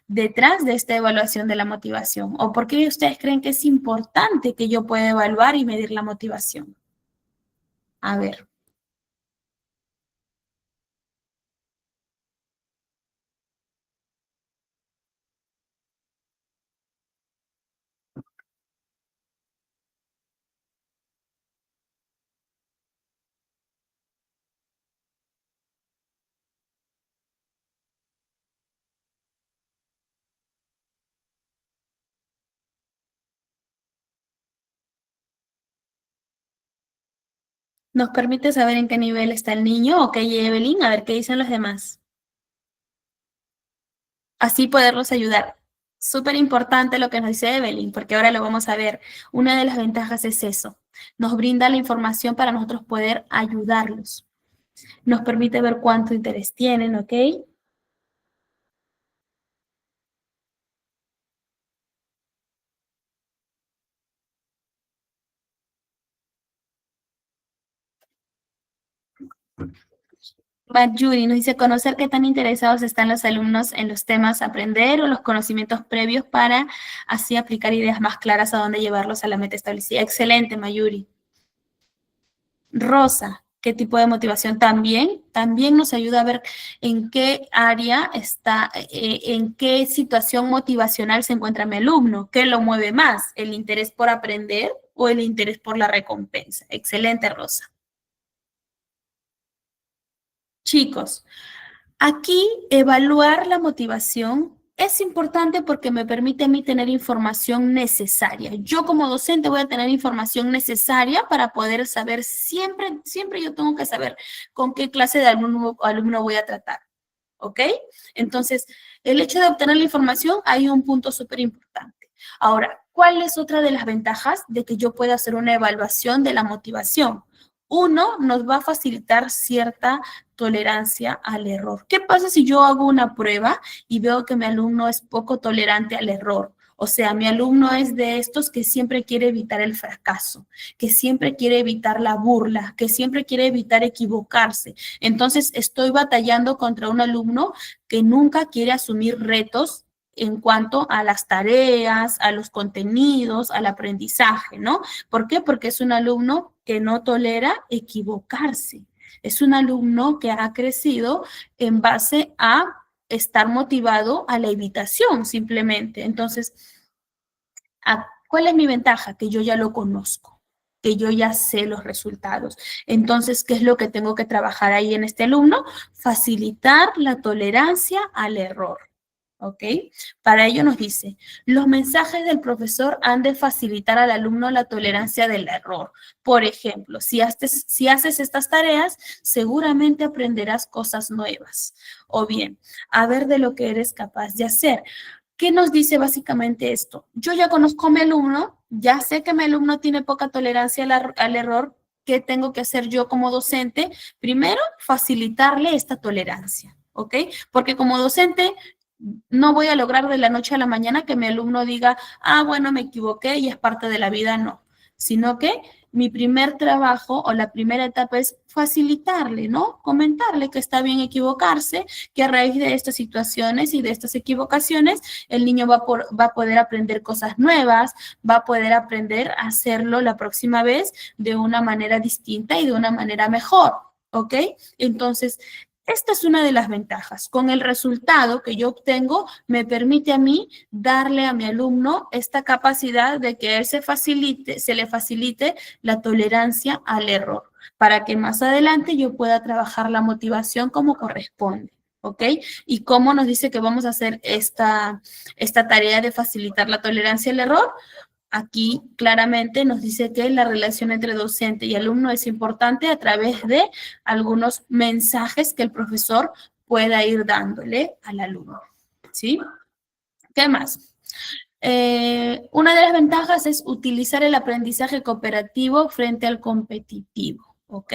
detrás de esta evaluación de la motivación? ¿O por qué ustedes creen que es importante que yo pueda evaluar y medir la motivación? A ver. ¿Nos permite saber en qué nivel está el niño? Ok, Evelyn, a ver qué dicen los demás. Así poderlos ayudar. Súper importante lo que nos dice Evelyn, porque ahora lo vamos a ver. Una de las ventajas es eso. Nos brinda la información para nosotros poder ayudarlos. Nos permite ver cuánto interés tienen, ¿ok? Yuri nos dice conocer qué tan interesados están los alumnos en los temas a aprender o los conocimientos previos para así aplicar ideas más claras a dónde llevarlos a la meta establecida. Excelente, Mayuri. Rosa, ¿qué tipo de motivación? También nos ayuda a ver en qué área está, en qué situación motivacional se encuentra mi alumno, qué lo mueve más, el interés por aprender o el interés por la recompensa. Excelente, Rosa. Chicos, aquí evaluar la motivación es importante porque me permite a mí tener información necesaria. Yo como docente voy a tener información necesaria para poder saber siempre yo tengo que saber con qué clase de alumno voy a tratar. ¿Ok? Entonces, el hecho de obtener la información, hay un punto súper importante. Ahora, ¿cuál es otra de las ventajas de que yo pueda hacer una evaluación de la motivación? Uno, nos va a facilitar cierta tolerancia al error. ¿Qué pasa si yo hago una prueba y veo que mi alumno es poco tolerante al error? O sea, mi alumno es de estos que siempre quiere evitar el fracaso, que siempre quiere evitar la burla, que siempre quiere evitar equivocarse. Entonces, estoy batallando contra un alumno que nunca quiere asumir retos en cuanto a las tareas, a los contenidos, al aprendizaje, ¿no? ¿Por qué? Porque es un alumno que no tolera equivocarse. Es un alumno que ha crecido en base a estar motivado a la evitación simplemente. Entonces, ¿cuál es mi ventaja? Que yo ya lo conozco, que yo ya sé los resultados. Entonces, ¿qué es lo que tengo que trabajar ahí en este alumno? Facilitar la tolerancia al error. ¿Ok? Para ello nos dice, los mensajes del profesor han de facilitar al alumno la tolerancia del error. Por ejemplo, si haces estas tareas, seguramente aprenderás cosas nuevas. O bien, a ver de lo que eres capaz de hacer. ¿Qué nos dice básicamente esto? Yo ya conozco a mi alumno, ya sé que mi alumno tiene poca tolerancia al error. ¿Qué tengo que hacer yo como docente? Primero, facilitarle esta tolerancia, ¿ok? Porque como docente no voy a lograr de la noche a la mañana que mi alumno diga, ah, bueno, me equivoqué y es parte de la vida, no, sino que mi primer trabajo o la primera etapa es facilitarle, ¿no? Comentarle que está bien equivocarse, que a raíz de estas situaciones y de estas equivocaciones, el niño va a poder aprender cosas nuevas, va a poder aprender a hacerlo la próxima vez de una manera distinta y de una manera mejor, ¿ok? Entonces, esta es una de las ventajas. Con el resultado que yo obtengo, me permite a mí darle a mi alumno esta capacidad de que él se le facilite la tolerancia al error, para que más adelante yo pueda trabajar la motivación como corresponde. ¿Ok? ¿Y cómo nos dice que vamos a hacer esta tarea de facilitar la tolerancia al error? Aquí claramente nos dice que la relación entre docente y alumno es importante a través de algunos mensajes que el profesor pueda ir dándole al alumno. ¿Sí? ¿Qué más? Una de las ventajas es utilizar el aprendizaje cooperativo frente al competitivo. ¿Ok?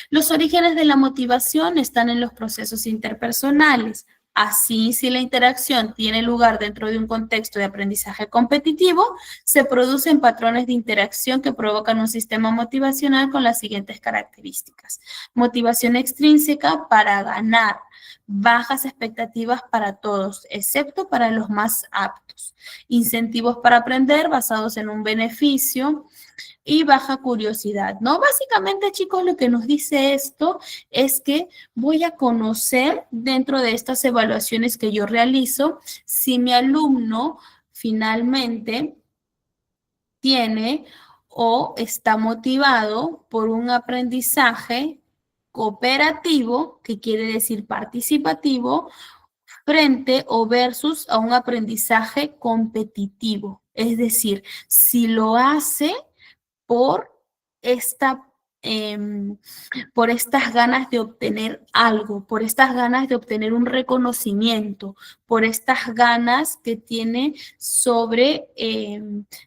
Los orígenes de la motivación están en los procesos interpersonales. Así, si la interacción tiene lugar dentro de un contexto de aprendizaje competitivo, se producen patrones de interacción que provocan un sistema motivacional con las siguientes características. Motivación extrínseca para ganar. bajas expectativas para todos, excepto para los más aptos, incentivos para aprender basados en un beneficio y baja curiosidad, ¿no? Básicamente, chicos, lo que nos dice esto es que voy a conocer dentro de estas evaluaciones que yo realizo si mi alumno finalmente tiene o está motivado por un aprendizaje cooperativo, que quiere decir participativo, frente o versus a un aprendizaje competitivo. Es decir, si lo hace por esta por estas ganas de obtener algo, por estas ganas de obtener un reconocimiento, por estas ganas que tiene sobre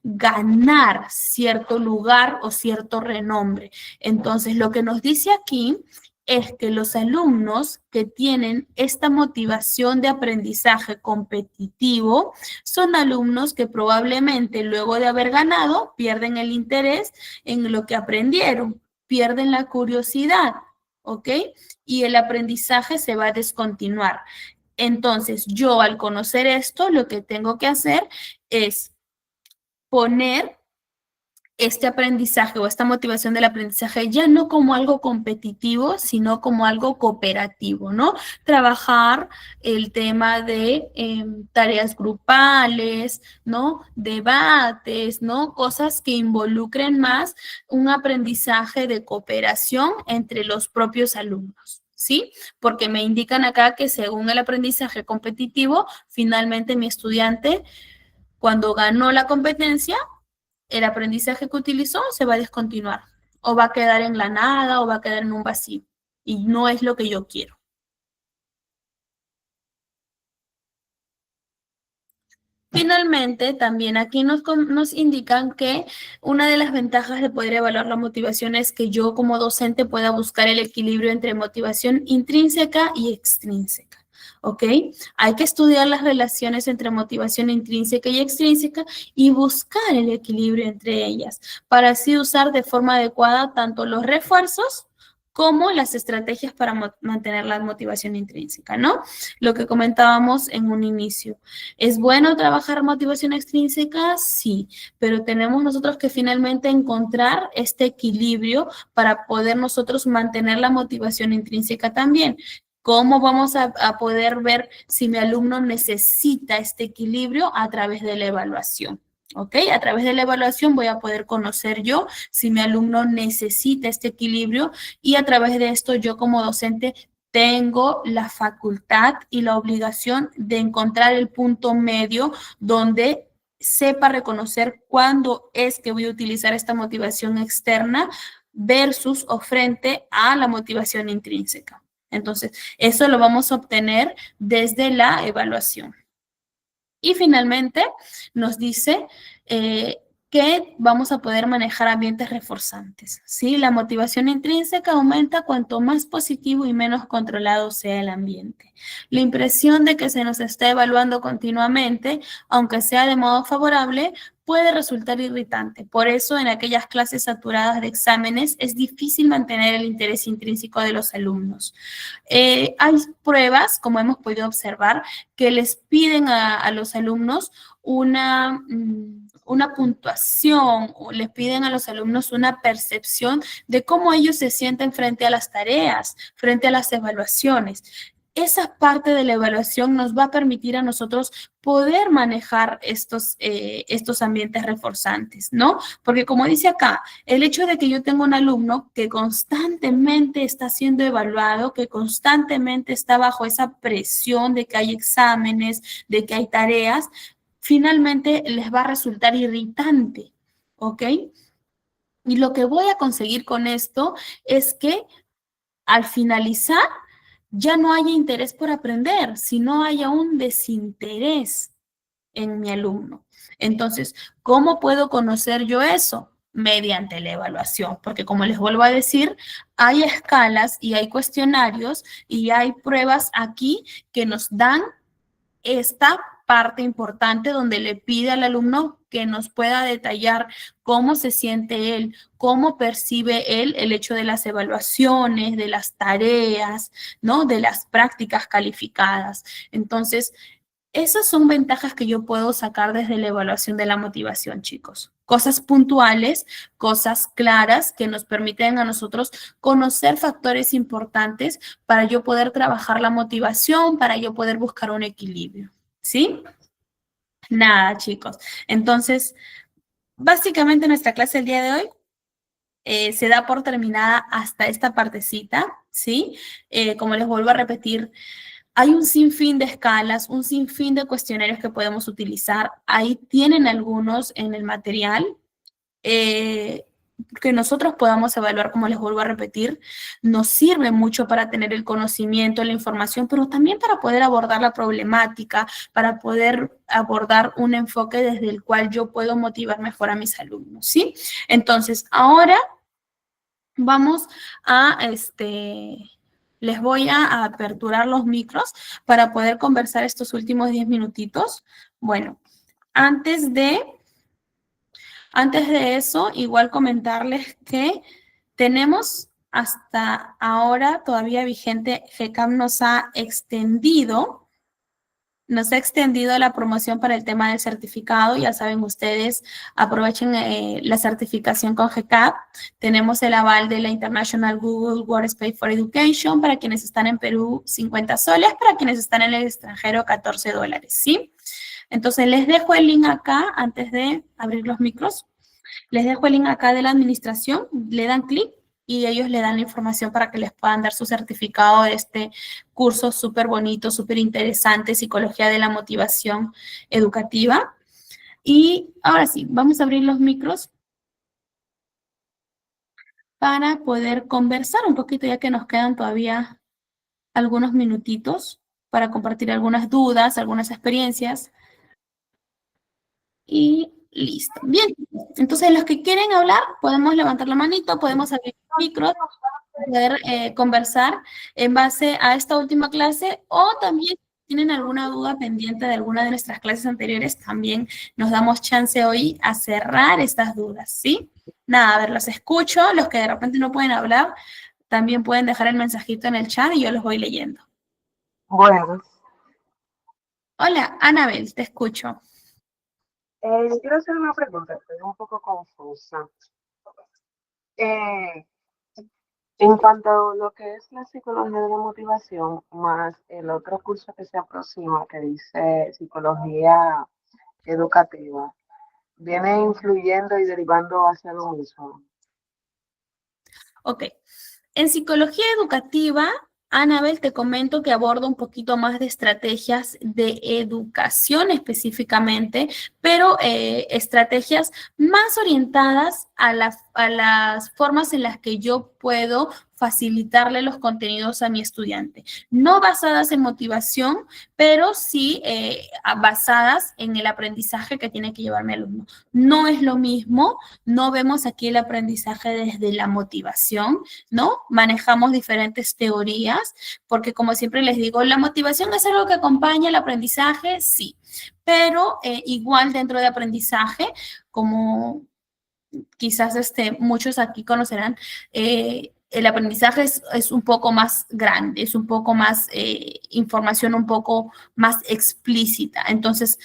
ganar cierto lugar o cierto renombre. Entonces, lo que nos dice aquí es que los alumnos que tienen esta motivación de aprendizaje competitivo son alumnos que probablemente luego de haber ganado pierden el interés en lo que aprendieron, pierden la curiosidad, ¿ok? Y el aprendizaje se va a descontinuar. Entonces, yo al conocer esto, lo que tengo que hacer es poner este aprendizaje o esta motivación del aprendizaje ya no como algo competitivo, sino como algo cooperativo, ¿no? Trabajar el tema de tareas grupales, ¿no? Debates, ¿no? Cosas que involucren más un aprendizaje de cooperación entre los propios alumnos. ¿Sí? Porque me indican acá que según el aprendizaje competitivo, finalmente mi estudiante, cuando ganó la competencia, el aprendizaje que utilizó se va a descontinuar o va a quedar en la nada o va a quedar en un vacío y no es lo que yo quiero. Finalmente, también aquí nos indican que una de las ventajas de poder evaluar la motivación es que yo como docente pueda buscar el equilibrio entre motivación intrínseca y extrínseca. ¿Ok? Hay que estudiar las relaciones entre motivación intrínseca y extrínseca y buscar el equilibrio entre ellas para así usar de forma adecuada tanto los refuerzos como las estrategias para mantener la motivación intrínseca, ¿no? Lo que comentábamos en un inicio. ¿Es bueno trabajar motivación extrínseca? Sí, pero tenemos nosotros que finalmente encontrar este equilibrio para poder nosotros mantener la motivación intrínseca también. ¿Cómo vamos a poder ver si mi alumno necesita este equilibrio? A través de la evaluación. ¿Ok? A través de la evaluación voy a poder conocer yo si mi alumno necesita este equilibrio y a través de esto yo como docente tengo la facultad y la obligación de encontrar el punto medio donde sepa reconocer cuándo es que voy a utilizar esta motivación externa versus o frente a la motivación intrínseca. Entonces, eso lo vamos a obtener desde la evaluación. Y finalmente nos dice que vamos a poder manejar ambientes reforzantes, ¿sí? La motivación intrínseca aumenta cuanto más positivo y menos controlado sea el ambiente. La impresión de que se nos está evaluando continuamente, aunque sea de modo favorable, puede resultar irritante. Por eso, en aquellas clases saturadas de exámenes, es difícil mantener el interés intrínseco de los alumnos. Hay pruebas, como hemos podido observar, que les piden a los alumnos una puntuación, o les piden a los alumnos una percepción de cómo ellos se sienten frente a las tareas, frente a las evaluaciones. Esa parte de la evaluación nos va a permitir a nosotros poder manejar estos ambientes reforzantes, ¿no? Porque como dice acá, el hecho de que yo tenga un alumno que constantemente está siendo evaluado, que constantemente está bajo esa presión de que hay exámenes, de que hay tareas, finalmente les va a resultar irritante, ¿ok? Y lo que voy a conseguir con esto es que al finalizar ya no haya interés por aprender, sino haya un desinterés en mi alumno. Entonces, ¿cómo puedo conocer yo eso? Mediante la evaluación, porque como les vuelvo a decir, hay escalas y hay cuestionarios y hay pruebas aquí que nos dan esta parte importante donde le pide al alumno que nos pueda detallar cómo se siente él, cómo percibe él el hecho de las evaluaciones, de las tareas, ¿no? De las prácticas calificadas. Entonces, esas son ventajas que yo puedo sacar desde la evaluación de la motivación, chicos. Cosas puntuales, cosas claras que nos permiten a nosotros conocer factores importantes para yo poder trabajar la motivación, para yo poder buscar un equilibrio. ¿Sí? Nada, chicos. Entonces, básicamente nuestra clase el día de hoy se da por terminada hasta esta partecita, ¿sí? Como les vuelvo a repetir, hay un sinfín de escalas, un sinfín de cuestionarios que podemos utilizar. Ahí tienen algunos en el material que nosotros podamos evaluar, como les vuelvo a repetir. Nos sirve mucho para tener el conocimiento, la información, pero también para poder abordar la problemática, para poder abordar un enfoque desde el cual yo puedo motivar mejor a mis alumnos, ¿sí? Entonces, ahora vamos a, les voy a aperturar los micros para poder conversar estos últimos 10 minutitos. Bueno, antes de eso, igual comentarles que tenemos hasta ahora todavía vigente, GCAM nos ha extendido la promoción para el tema del certificado. Ya saben ustedes, aprovechen la certificación con GCAP. Tenemos el aval de la International Google Workspace for Education. Para quienes están en Perú, 50 soles. Para quienes están en el extranjero, 14 dólares, ¿sí? Entonces, les dejo el link acá antes de abrir los micros. Les dejo el link acá de la administración. Le dan clic y ellos le dan la información para que les puedan dar su certificado de este curso súper bonito, súper interesante, Psicología de la Motivación Educativa. Y ahora sí, vamos a abrir los micros para poder conversar un poquito, ya que nos quedan todavía algunos minutitos para compartir algunas dudas, algunas experiencias. Y listo. Bien, entonces los que quieren hablar, podemos levantar la manito, podemos abrir los micros, poder conversar en base a esta última clase, o también si tienen alguna duda pendiente de alguna de nuestras clases anteriores, también nos damos chance hoy a cerrar estas dudas, ¿sí? Nada, a ver, los escucho, los que de repente no pueden hablar, también pueden dejar el mensajito en el chat y yo los voy leyendo. Bueno, Hola, Anabel, te escucho. quiero hacer una pregunta, estoy un poco confusa. Eh, en cuanto a lo que es la psicología de la motivación, más el otro curso que se aproxima, que dice psicología educativa, viene influyendo y derivando hacia lo mismo. Ok. En psicología educativa, Anabel, te comento que aborda un poquito más de estrategias de educación específicamente, pero estrategias más orientadas a las formas en las que yo puedo facilitarle los contenidos a mi estudiante. No basadas en motivación, pero sí basadas en el aprendizaje que tiene que llevar mi alumno. No es lo mismo, no vemos aquí el aprendizaje desde la motivación, ¿no? Manejamos diferentes teorías, porque como siempre les digo, la motivación es algo que acompaña el aprendizaje, sí, pero igual dentro de aprendizaje, como quizás muchos aquí conocerán, el aprendizaje es un poco más grande, es un poco más información un poco más explícita. Entonces,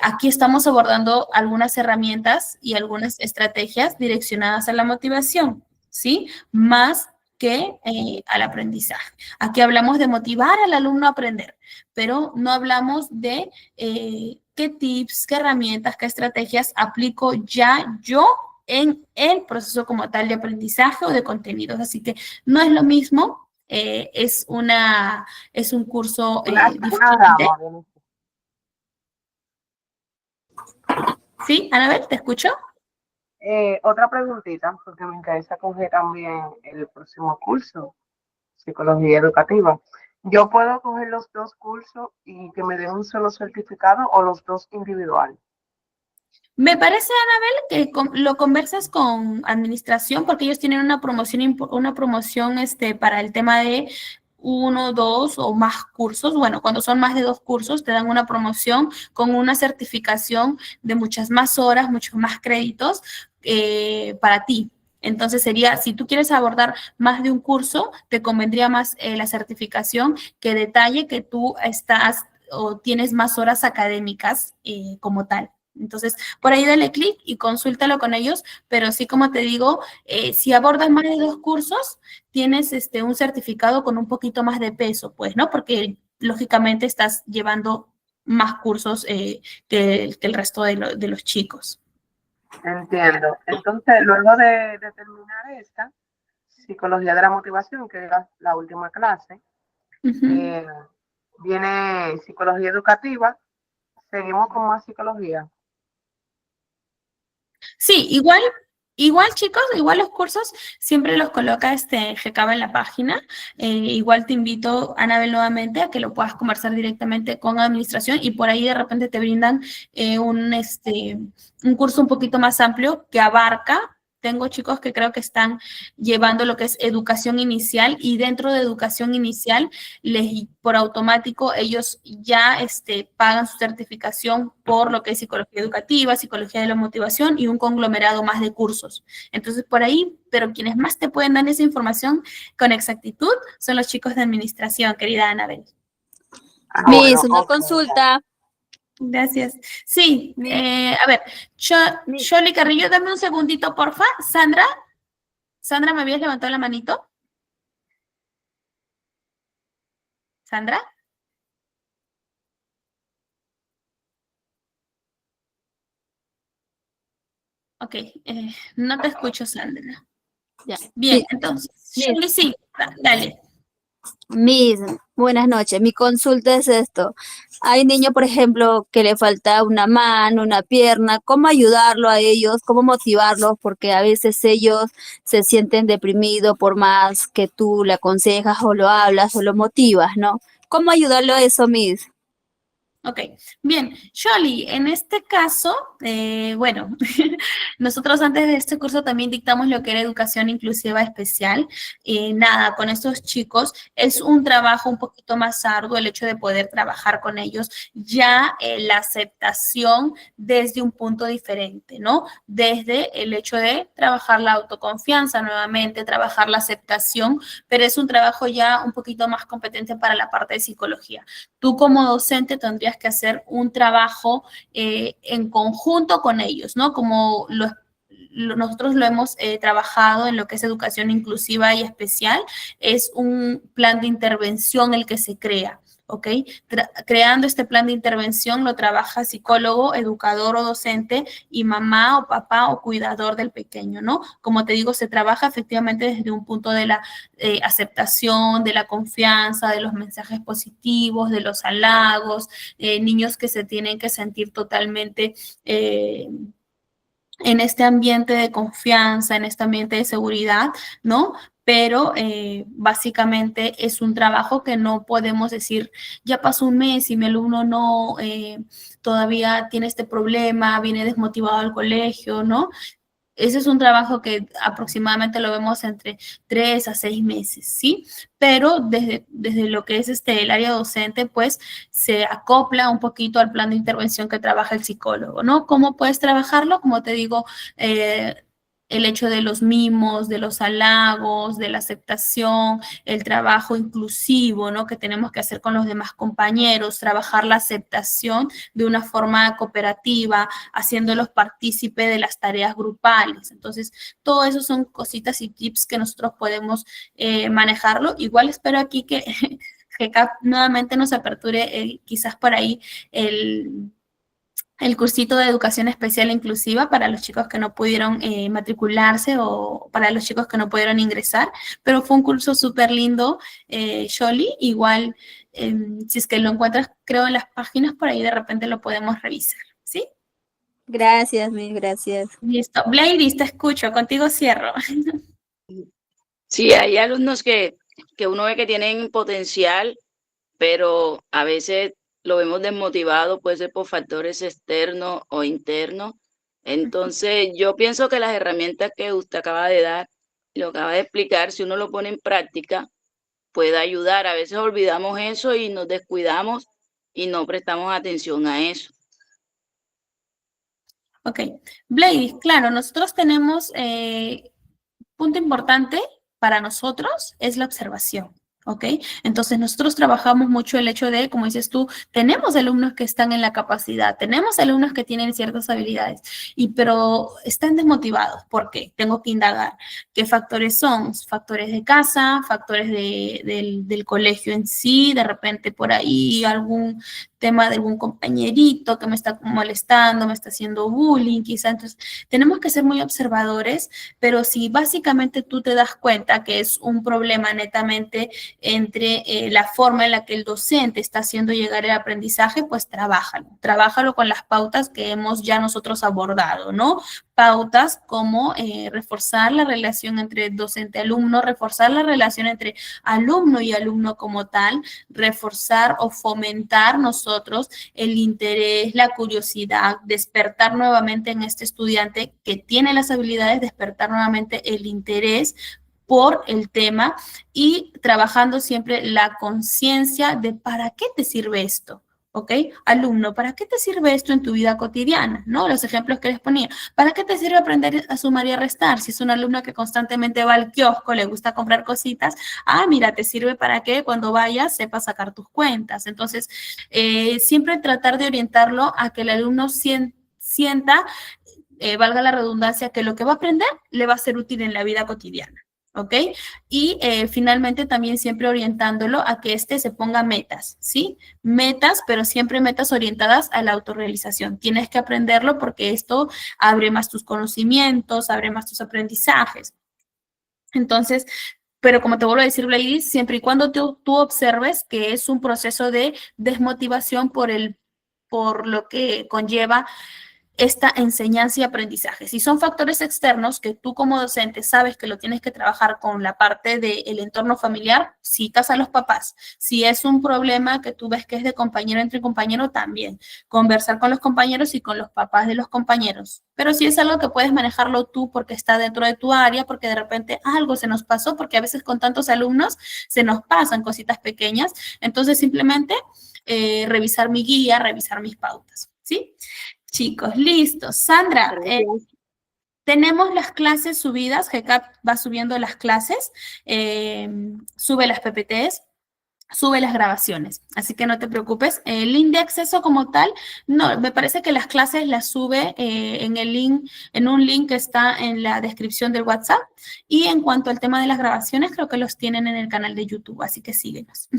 aquí estamos abordando algunas herramientas y algunas estrategias direccionadas a la motivación, ¿sí? Más que al aprendizaje. Aquí hablamos de motivar al alumno a aprender, pero no hablamos de qué tips, qué herramientas, qué estrategias aplico ya yo en el proceso como tal de aprendizaje o de contenidos. Así que no es lo mismo, es un curso Una diferente. rama de ¿Sí, Anabel, te escucho? otra preguntita, porque me interesa coger también el próximo curso, psicología educativa. ¿Yo puedo coger los dos cursos y que me den un solo certificado o los dos individual? Me parece, Anabel, que lo conversas con administración porque ellos tienen una promoción para el tema de uno, dos o más cursos. Bueno, cuando son más de 2 cursos, te dan una promoción con una certificación de muchas más horas, muchos más créditos para ti. Entonces sería, si tú quieres abordar más de un curso, te convendría más la certificación que detalle que tú estás o tienes más horas académicas como tal. Entonces, por ahí dale clic y consúltalo con ellos, pero sí, como te digo, si abordas más de 2 cursos, tienes un certificado con un poquito más de peso, pues, ¿no? Porque lógicamente estás llevando más cursos que el resto de los chicos. Entiendo. Entonces, luego de terminar esta, psicología de la motivación, que era la última clase, Ujú. eh, viene psicología educativa, seguimos con más psicología. Sí, igual chicos, igual los cursos siempre los coloca GCAB en la página. Igual te invito, Anabel, nuevamente a que lo puedas conversar directamente con administración y por ahí de repente te brindan un curso un poquito más amplio que abarca. Tengo chicos que creo que están llevando lo que es educación inicial y dentro de educación inicial, por automático, ellos ya pagan su certificación por lo que es psicología educativa, psicología de la motivación y un conglomerado más de cursos. Entonces, por ahí, pero quienes más te pueden dar esa información con exactitud son los chicos de administración, querida Anabel. Ah, Miss, bueno, una ok. consulta. Gracias. Sí, Miss, a ver, Miss, Sholi Carrillo, dame un segundito, porfa. Sandra, ¿me habías levantado la manito? Sandra. Ok, no te escucho, Sandra. ya. Bien, entonces, Miss, Shirley, sí, dale. Miss, buenas noches. Mi consulta es esto. Hay niños, por ejemplo, que le falta una mano, una pierna. ¿Cómo ayudarlo a ellos? ¿Cómo motivarlos? Porque a veces ellos se sienten deprimidos por más que tú le aconsejas o lo hablas o lo motivas, ¿no? ¿Cómo ayudarlo a eso, Miss? Ok, bien, Shirley, en este caso, bueno, nosotros antes de este curso también dictamos lo que era educación inclusiva especial. Nada, con estos chicos es un trabajo un poquito más arduo el hecho de poder trabajar con ellos, ya la aceptación desde un punto diferente, ¿no? Desde el hecho de trabajar la autoconfianza nuevamente, trabajar la aceptación, pero es un trabajo ya un poquito más competente para la parte de psicología. Tú como docente tendrías que hacer un trabajo en conjunto con ellos, ¿no? Como nosotros lo hemos trabajado en lo que es educación inclusiva y especial, es un plan de intervención el que se crea. ¿Ok? Creando este plan de intervención lo trabaja psicólogo, educador o docente y mamá o papá o cuidador del pequeño, ¿no? Como te digo, se trabaja efectivamente desde un punto de la aceptación, de la confianza, de los mensajes positivos, de los halagos, niños que se tienen que sentir totalmente en este ambiente de confianza, en este ambiente de seguridad, ¿no? Pero básicamente es un trabajo que no podemos decir, ya pasó un mes y mi alumno no todavía tiene este problema, viene desmotivado al colegio, ¿no? Ese es un trabajo que aproximadamente lo vemos entre 3 a 6 meses, ¿sí? Pero desde lo que es el área docente, pues se acopla un poquito al plan de intervención que trabaja el psicólogo, ¿no? ¿Cómo puedes trabajarlo? Como te digo, el hecho de los mimos, de los halagos, de la aceptación, el trabajo inclusivo, ¿no? Que tenemos que hacer con los demás compañeros, trabajar la aceptación de una forma cooperativa, haciéndolos partícipe de las tareas grupales. Entonces, todo eso son cositas y tips que nosotros podemos manejarlo. Igual espero aquí que GCAP nuevamente nos aperture quizás por ahí el cursito de educación especial e inclusiva para los chicos que no pudieron matricularse o para los chicos que no pudieron ingresar, pero fue un curso súper lindo, Sholi, igual si es que lo encuentras, creo, en las páginas, por ahí de repente lo podemos revisar, ¿sí? Gracias, Miss, gracias. Listo. Blairis, te escucho, contigo cierro. Sí, hay alumnos que uno ve que tienen potencial, pero a veces lo vemos desmotivado, puede ser por factores externos o internos. Entonces, yo pienso que las herramientas que usted acaba de dar, lo acaba de explicar, si uno lo pone en práctica, pueda ayudar. A veces olvidamos eso y nos descuidamos y no prestamos atención a eso. Ok. Blady, claro, nosotros tenemos, punto importante para nosotros es la observación. ¿Ok? Entonces nosotros trabajamos mucho el hecho de, como dices tú, tenemos alumnos que están en la capacidad, tenemos alumnos que tienen ciertas habilidades, pero están desmotivados. ¿Por qué? Tengo que indagar. ¿Qué factores son? Factores de casa, factores del colegio en sí, de repente por ahí algún tema de algún compañerito que me está molestando, me está haciendo bullying, quizá. Entonces, tenemos que ser muy observadores, pero si básicamente tú te das cuenta que es un problema netamente entre la forma en la que el docente está haciendo llegar el aprendizaje, pues trabájalo con las pautas que hemos ya nosotros abordado, ¿no? Pautas como reforzar la relación entre docente-alumno, reforzar la relación entre alumno y alumno como tal, reforzar o fomentar nosotros el interés, la curiosidad, despertar nuevamente en este estudiante que tiene las habilidades, despertar nuevamente el interés por el tema y trabajando siempre la conciencia de para qué te sirve esto. ¿Ok? Alumno, ¿para qué te sirve esto en tu vida cotidiana? ¿No? Los ejemplos que les ponía. ¿Para qué te sirve aprender a sumar y a restar? Si es un alumno que constantemente va al kiosco, le gusta comprar cositas, mira, te sirve para que cuando vayas sepas sacar tus cuentas. Entonces, siempre tratar de orientarlo a que el alumno sienta, valga la redundancia, que lo que va a aprender le va a ser útil en la vida cotidiana. ¿Ok? Y finalmente también siempre orientándolo a que se ponga metas, ¿sí? Metas, pero siempre metas orientadas a la autorrealización. Tienes que aprenderlo porque esto abre más tus conocimientos, abre más tus aprendizajes. Entonces, pero como te vuelvo a decir, Blady, siempre y cuando tú observes que es un proceso de desmotivación por lo que conlleva esta enseñanza y aprendizaje. Si son factores externos que tú como docente sabes que lo tienes que trabajar con la parte del entorno familiar, citas a los papás. Si es un problema que tú ves que es de compañero entre compañero, también conversar con los compañeros y con los papás de los compañeros. Pero si es algo que puedes manejarlo tú porque está dentro de tu área, porque de repente algo se nos pasó, porque a veces con tantos alumnos se nos pasan cositas pequeñas, entonces simplemente revisar mi guía, revisar mis pautas, ¿sí? Chicos, listo. Sandra, tenemos las clases subidas, GCAP va subiendo las clases, sube las PPTs, sube las grabaciones, así que no te preocupes. El link de acceso como tal, no, me parece que las clases las sube en un link que está en la descripción del WhatsApp, y en cuanto al tema de las grabaciones, creo que los tienen en el canal de YouTube, así que síguenos.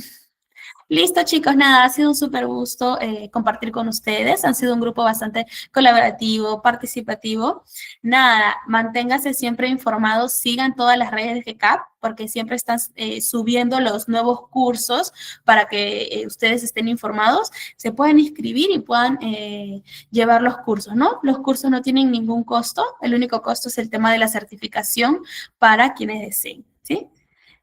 Listo, chicos, nada, ha sido un súper gusto compartir con ustedes. Han sido un grupo bastante colaborativo, participativo. Nada, manténganse siempre informados, sigan todas las redes de GCAP, porque siempre están subiendo los nuevos cursos para que ustedes estén informados, se puedan inscribir y puedan llevar los cursos, ¿no? Los cursos no tienen ningún costo, el único costo es el tema de la certificación para quienes deseen, ¿sí?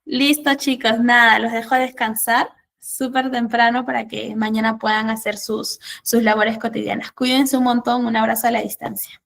Listo, chicos, nada, los dejo descansar súper temprano para que mañana puedan hacer sus labores cotidianas. Cuídense un montón, un abrazo a la distancia.